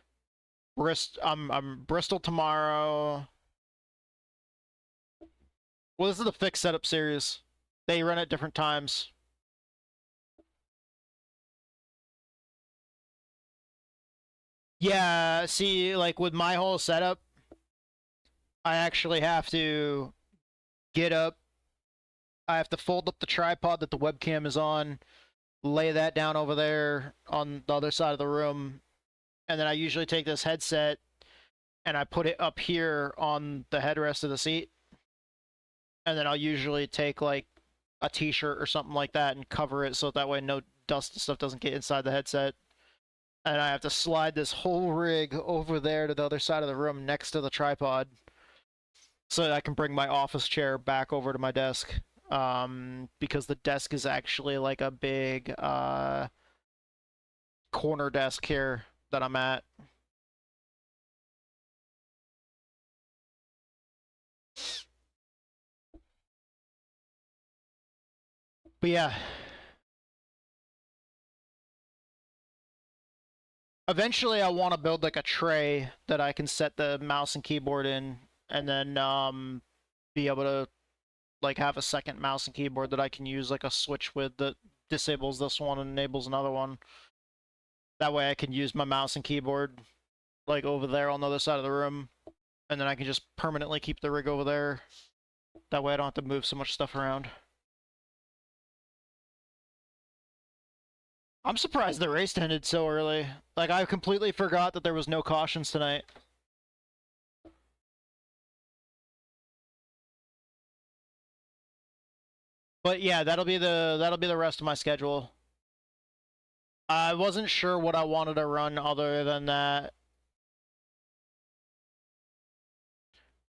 I'm Bristol tomorrow. Well, this is the fixed setup series. They run at different times. Yeah, see, like with my whole setup, I actually have to get up. I have to fold up the tripod that the webcam is on, lay that down over there on the other side of the room, and then I usually take this headset and I put it up here on the headrest of the seat, and then I'll usually take like a t-shirt or something like that and cover it so that way no dust and stuff doesn't get inside the headset. And I have to slide this whole rig over there to the other side of the room next to the tripod so that I can bring my office chair back over to my desk. Because the desk is actually like a big corner desk here that I'm at. But yeah. Eventually I want to build like a tray that I can set the mouse and keyboard in, and then be able to like have a second mouse and keyboard that I can use like a switch with that disables this one and enables another one. That way I can use my mouse and keyboard like over there on the other side of the room, and then I can just permanently keep the rig over there. That way I don't have to move so much stuff around. I'm surprised the race ended so early. Like, I completely forgot that there was no cautions tonight. But yeah, that'll be the rest of my schedule. I wasn't sure what I wanted to run other than that.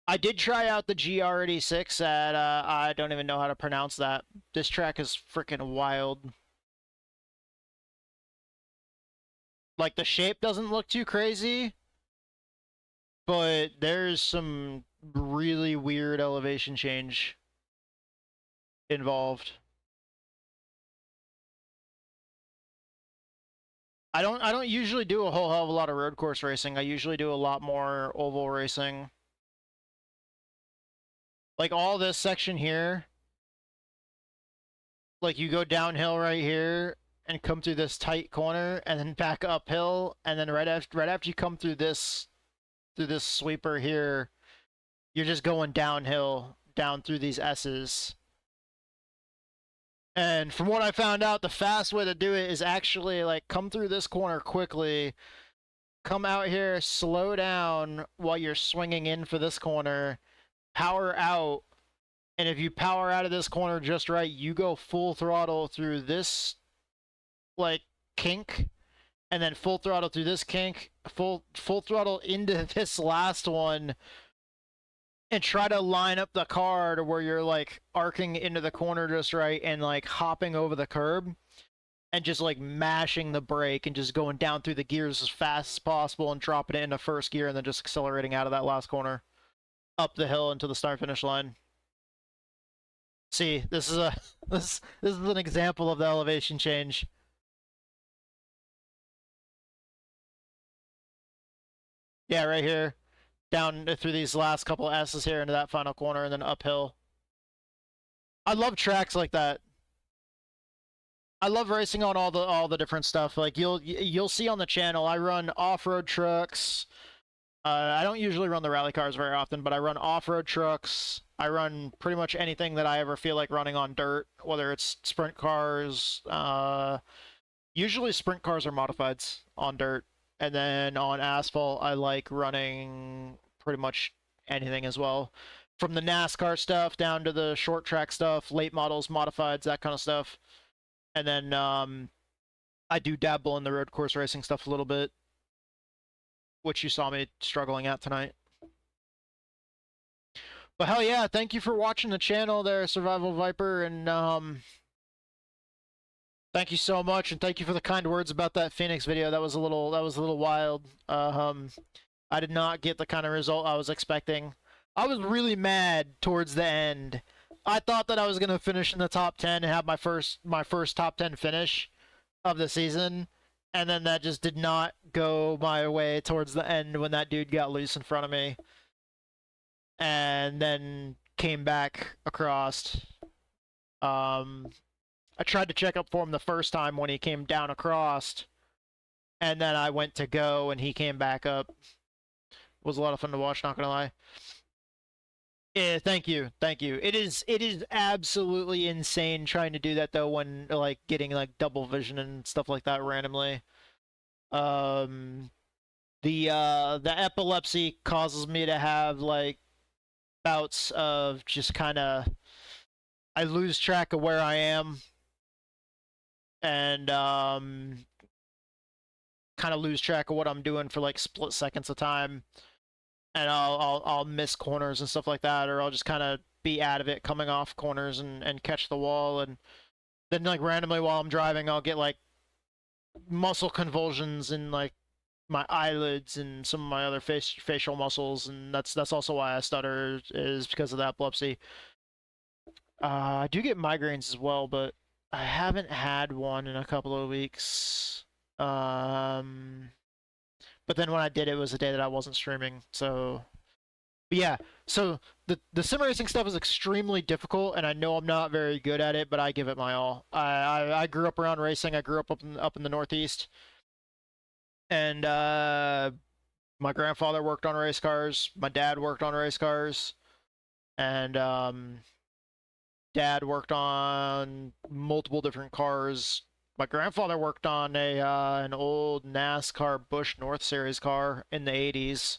I did try out the GR86 at, I don't even know how to pronounce that. This track is freaking wild. Like, the shape doesn't look too crazy, but there's some really weird elevation change involved. I don't usually do a whole hell of a lot of road course racing. I usually do a lot more oval racing. Like, all this section here, like, you go downhill right here and come through this tight corner and then back uphill, and then right after you come through this sweeper here, you're just going downhill down through these S's. And from what I found out, the fast way to do it is actually like come through this corner quickly, come out here, slow down while you're swinging in for this corner, power out, and if you power out of this corner just right, you go full throttle through this like kink, and then full throttle through this kink, full throttle into this last one, and try to line up the car to where you're like arcing into the corner just right and like hopping over the curb and just like mashing the brake and just going down through the gears as fast as possible and dropping it into first gear and then just accelerating out of that last corner up the hill into the start finish line. See, this is an example of the elevation change. Yeah, right here. Down through these last couple S's here into that final corner and then uphill. I love tracks like that. I love racing on all the different stuff. Like you'll see on the channel, I run off-road trucks. I don't usually run the rally cars very often, but I run off-road trucks. I run pretty much anything that I ever feel like running on dirt, whether it's sprint cars. Usually sprint cars are modifieds on dirt. And then on asphalt, I like running pretty much anything as well. From the NASCAR stuff down to the short track stuff, late models, modifieds, that kind of stuff. And then I do dabble in the road course racing stuff a little bit, which you saw me struggling at tonight. But hell yeah, thank you for watching the channel there, Survival Viper, and thank you so much, and thank you for the kind words about that Phoenix video. That was a little wild. I did not get the kind of result I was expecting. I was really mad towards the end. I thought that I was gonna finish in the top 10 and have my first top 10 finish of the season, and then that just did not go my way towards the end when that dude got loose in front of me, and then came back across. I tried to check up for him the first time when he came down across, and then I went to go and he came back up. It was a lot of fun to watch, not gonna lie. Yeah, thank you. It is absolutely insane trying to do that though when like getting like double vision and stuff like that randomly. The epilepsy causes me to have like bouts of just kind of I lose track of where I am. And kind of lose track of what I'm doing for like split seconds of time, and I'll miss corners and stuff like that, or I'll just kind of be out of it coming off corners and catch the wall, and then like randomly while I'm driving I'll get like muscle convulsions in like my eyelids and some of my other facial muscles, and that's also why I stutter, is because of the epilepsy. I do get migraines as well, but I haven't had one in a couple of weeks. But then when I did, it was a day that I wasn't streaming, so But yeah, so the sim racing stuff is extremely difficult, and I know I'm not very good at it, but I give it my all. I grew up around racing. I grew up in the Northeast, and my grandfather worked on race cars. My dad worked on race cars, and dad worked on multiple different cars. My grandfather worked on a an old NASCAR Busch North Series car in the 80s,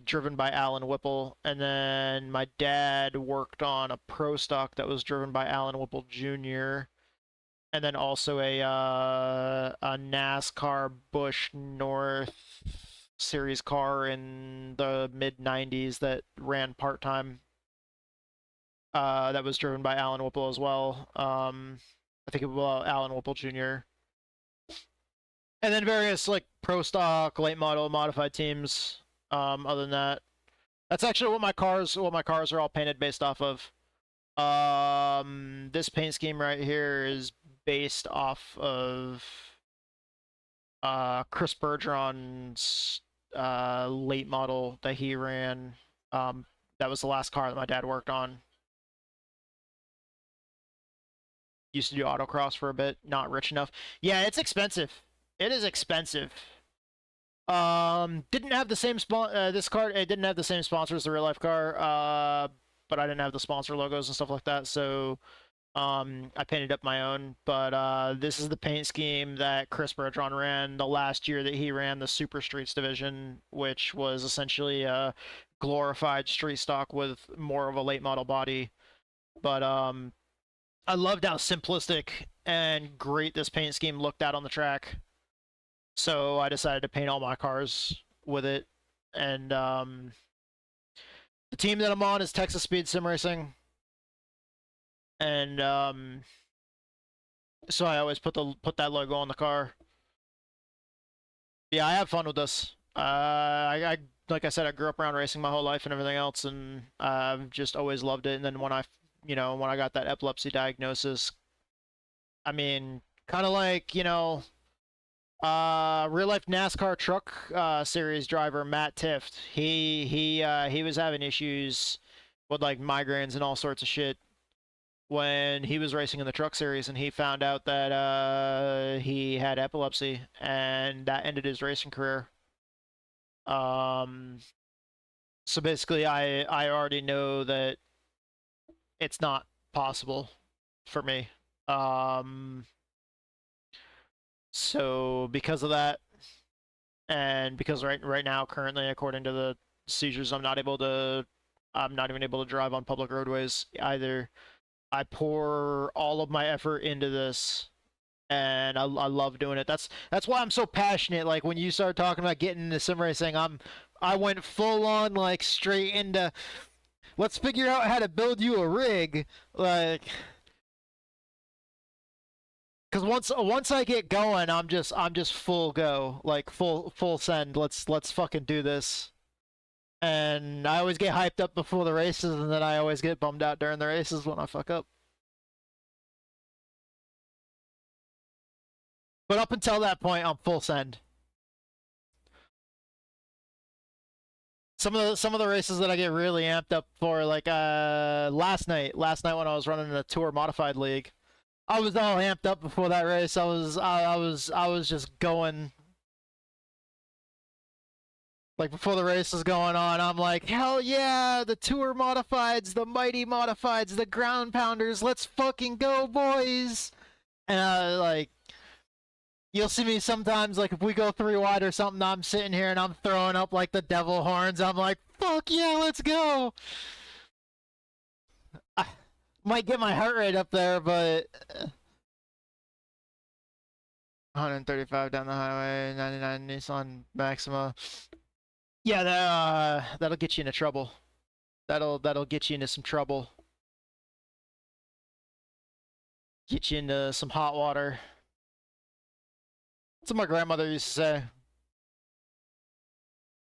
driven by Alan Whipple, and then my dad worked on a pro stock that was driven by Alan Whipple Jr., and then also a NASCAR Busch North Series car in the mid 90s that ran part time. That was driven by Alan Whipple as well. I think it was Alan Whipple Jr. And then various like pro stock, late model, modified teams. Other than that, that's actually what my cars are all painted based off of. This paint scheme right here is based off of Chris Bergeron's late model that he ran. That was the last car that my dad worked on. Used to do autocross for a bit, not rich enough. Yeah, it's expensive. It is expensive. Didn't have the same this car, it didn't have the same sponsor as the real life car, but I didn't have the sponsor logos and stuff like that, so I painted up my own. But this is the paint scheme that Chris Bergeron ran the last year that he ran the Super Streets division, which was essentially a glorified street stock with more of a late model body. But I loved how simplistic and great this paint scheme looked out on the track. So I decided to paint all my cars with it. And the team that I'm on is Texas Speed Sim Racing. And so I always put that logo on the car. Yeah, I have fun with this. I like I said, I grew up around racing my whole life and everything else, and I've just always loved it. And then when I got that epilepsy diagnosis, I mean, kind of like, real life NASCAR truck series driver Matt Tift. He was having issues with like migraines and all sorts of shit when he was racing in the truck series, and he found out that he had epilepsy, and that ended his racing career. So basically, I already know that it's not possible for me. So because of that, and because right now, currently, according to the seizures, I'm not even able to drive on public roadways either. I pour all of my effort into this, and I love doing it. That's why I'm so passionate. Like when you start talking about getting into sim racing, I went full on like straight into, let's figure out how to build you a rig, like, because once I get going, I'm just full go, like full send. Let's fucking do this. And I always get hyped up before the races, and then I always get bummed out during the races when I fuck up. But up until that point, I'm full send. Some of the races that I get really amped up for, like last night when I was running a tour modified league, I was all amped up before that race. I was just going. Like, before the race is going on, I'm like, hell yeah, the tour modifieds, the mighty modifieds, the ground pounders, let's fucking go, boys! And, like, you'll see me sometimes, like, if we go 3 wide or something, I'm sitting here and I'm throwing up, like, the devil horns. I'm like, fuck yeah, let's go! I might get my heart rate up there, but 135 down the highway, 99 Nissan Maxima. Yeah, that'll get you into trouble. That'll get you into some trouble. Get you into some hot water. That's what my grandmother used to say.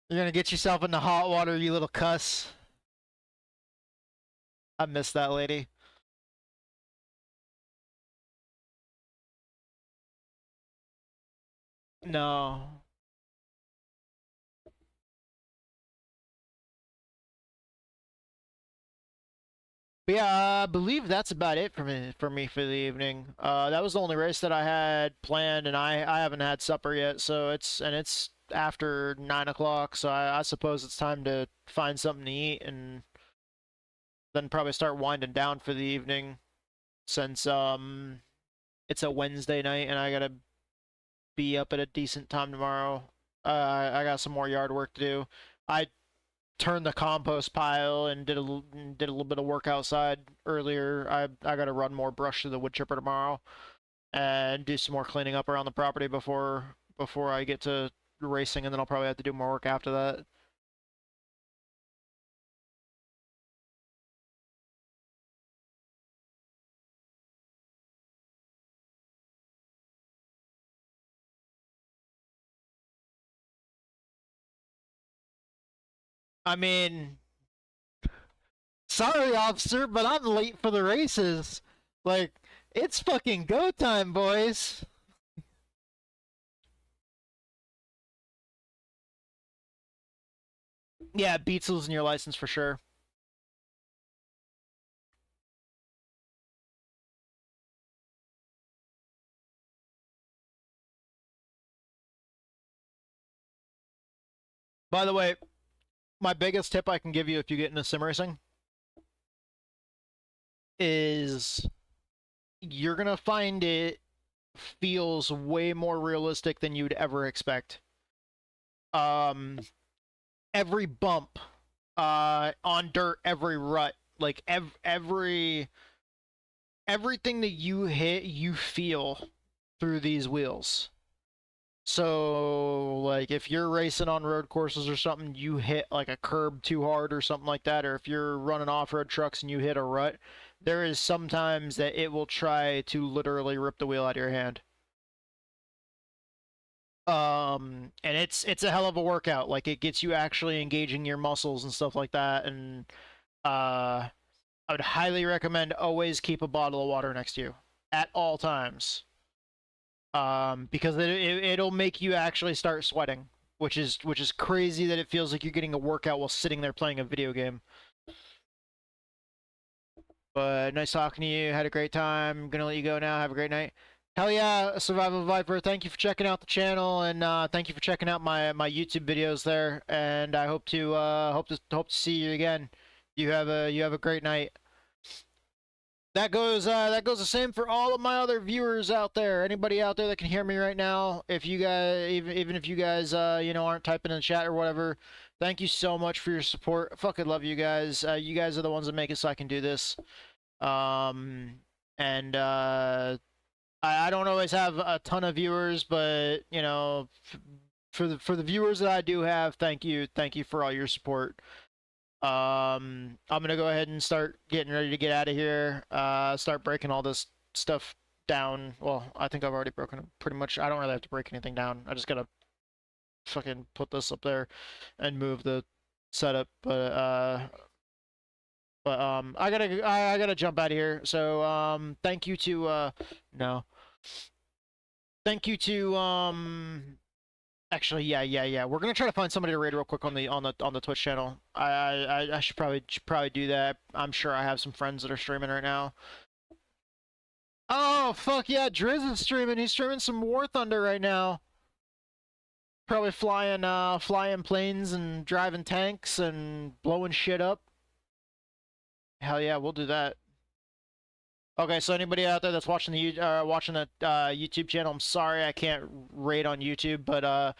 You're gonna get yourself into hot water, you little cuss. I miss that lady. No. But yeah, I believe that's about it for me for the evening. That was the only race that I had planned, and I haven't had supper yet, so it's after 9 o'clock, so I suppose it's time to find something to eat and then probably start winding down for the evening, since it's a Wednesday night and I gotta be up at a decent time tomorrow. I got some more yard work to do. I turned the compost pile and did a little bit of work outside earlier. I got to run more brush through the wood chipper tomorrow and do some more cleaning up around the property before I get to racing, and then I'll probably have to do more work after that. I mean, sorry, officer, but I'm late for the races. Like, it's fucking go time, boys. Yeah, it beats losing your license for sure. By the way, my biggest tip I can give you if you get into sim racing is you're gonna find it feels way more realistic than you'd ever expect. Every bump, on dirt, every rut, like everything that you hit, you feel through these wheels. So, like, if you're racing on road courses or something, you hit like a curb too hard or something like that, or if you're running off-road trucks and you hit a rut, there is sometimes that it will try to literally rip the wheel out of your hand. And it's a hell of a workout. Like, it gets you actually engaging your muscles and stuff like that, and I would highly recommend always keep a bottle of water next to you at all times. Because it'll make you actually start sweating, which is crazy that it feels like you're getting a workout while sitting there playing a video game. But nice talking to you. Had a great time. I'm gonna let you go now. Have a great night. Hell yeah, Survival Viper. Thank you for checking out the channel, and thank you for checking out my YouTube videos there. And I hope to see you again. You have a great night. That goes the same for all of my other viewers out there. Anybody out there that can hear me right now, if you guys, even if you guys, aren't typing in the chat or whatever, thank you so much for your support. I fucking love you guys. You guys are the ones that make it so I can do this. I don't always have a ton of viewers, but for the viewers that I do have, thank you for all your support. I'm gonna go ahead and start getting ready to get out of here. Start breaking all this stuff down. Well, I think I've already broken it pretty much. I don't really have to break anything down. I just gotta fucking put this up there and move the setup. But I gotta jump out of here. So thank you to no. Thank you to actually, yeah. We're gonna try to find somebody to raid real quick on the Twitch channel. I should probably do that. I'm sure I have some friends that are streaming right now. Oh fuck yeah, Driz is streaming. He's streaming some War Thunder right now. Probably flying planes and driving tanks and blowing shit up. Hell yeah, we'll do that. Okay, so anybody out there that's watching the YouTube channel, I'm sorry I can't raid on YouTube, but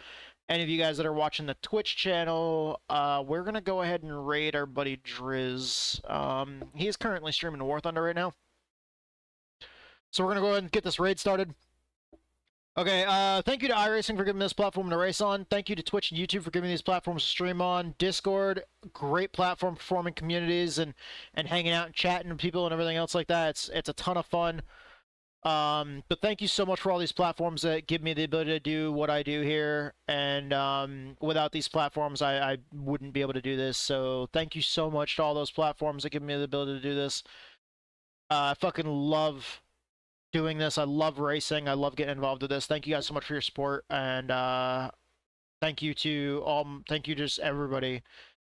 any of you guys that are watching the Twitch channel, we're gonna go ahead and raid our buddy Driz. He is currently streaming War Thunder right now, so we're gonna go ahead and get this raid started. Okay, thank you to iRacing for giving me this platform to race on. Thank you to Twitch and YouTube for giving me these platforms to stream on. Discord, great platform for forming communities and hanging out and chatting with people and everything else like that. It's a ton of fun. But thank you so much for all these platforms that give me the ability to do what I do here. And without these platforms, I wouldn't be able to do this. So thank you so much to all those platforms that give me the ability to do this. I fucking love doing this. I love racing. I love getting involved with this. Thank you guys so much for your support, and thank you to just everybody.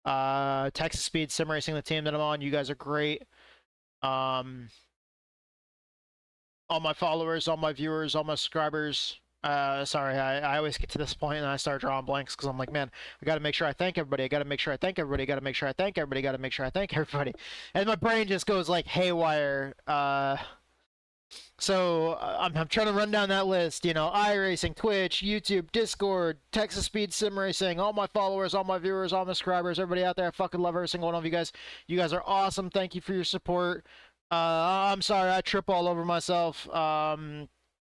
Texas Speed Sim Racing, the team that I'm on, you guys are great. all my followers, all my viewers, all my subscribers. Sorry, I always get to this point and I start drawing blanks because I'm like, man, I got to make sure I thank everybody. I got to make sure I thank everybody. I got to make sure I thank everybody. Got to make sure I thank everybody. And my brain just goes like haywire. So I'm trying to run down that list. You know, iRacing, Twitch, YouTube, Discord, Texas Speed Sim Racing, all my followers, all my viewers, all my subscribers, everybody out there. I fucking love every single one of you guys. You guys are awesome. Thank you for your support. I'm sorry I trip all over myself.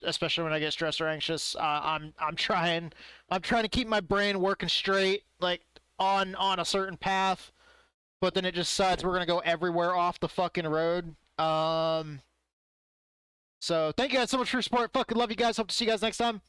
Especially when I get stressed or anxious. I'm trying to keep my brain working straight, like on a certain path, but then it just decides we're gonna go everywhere off the fucking road. So thank you guys so much for your support. Fucking love you guys. Hope to see you guys next time.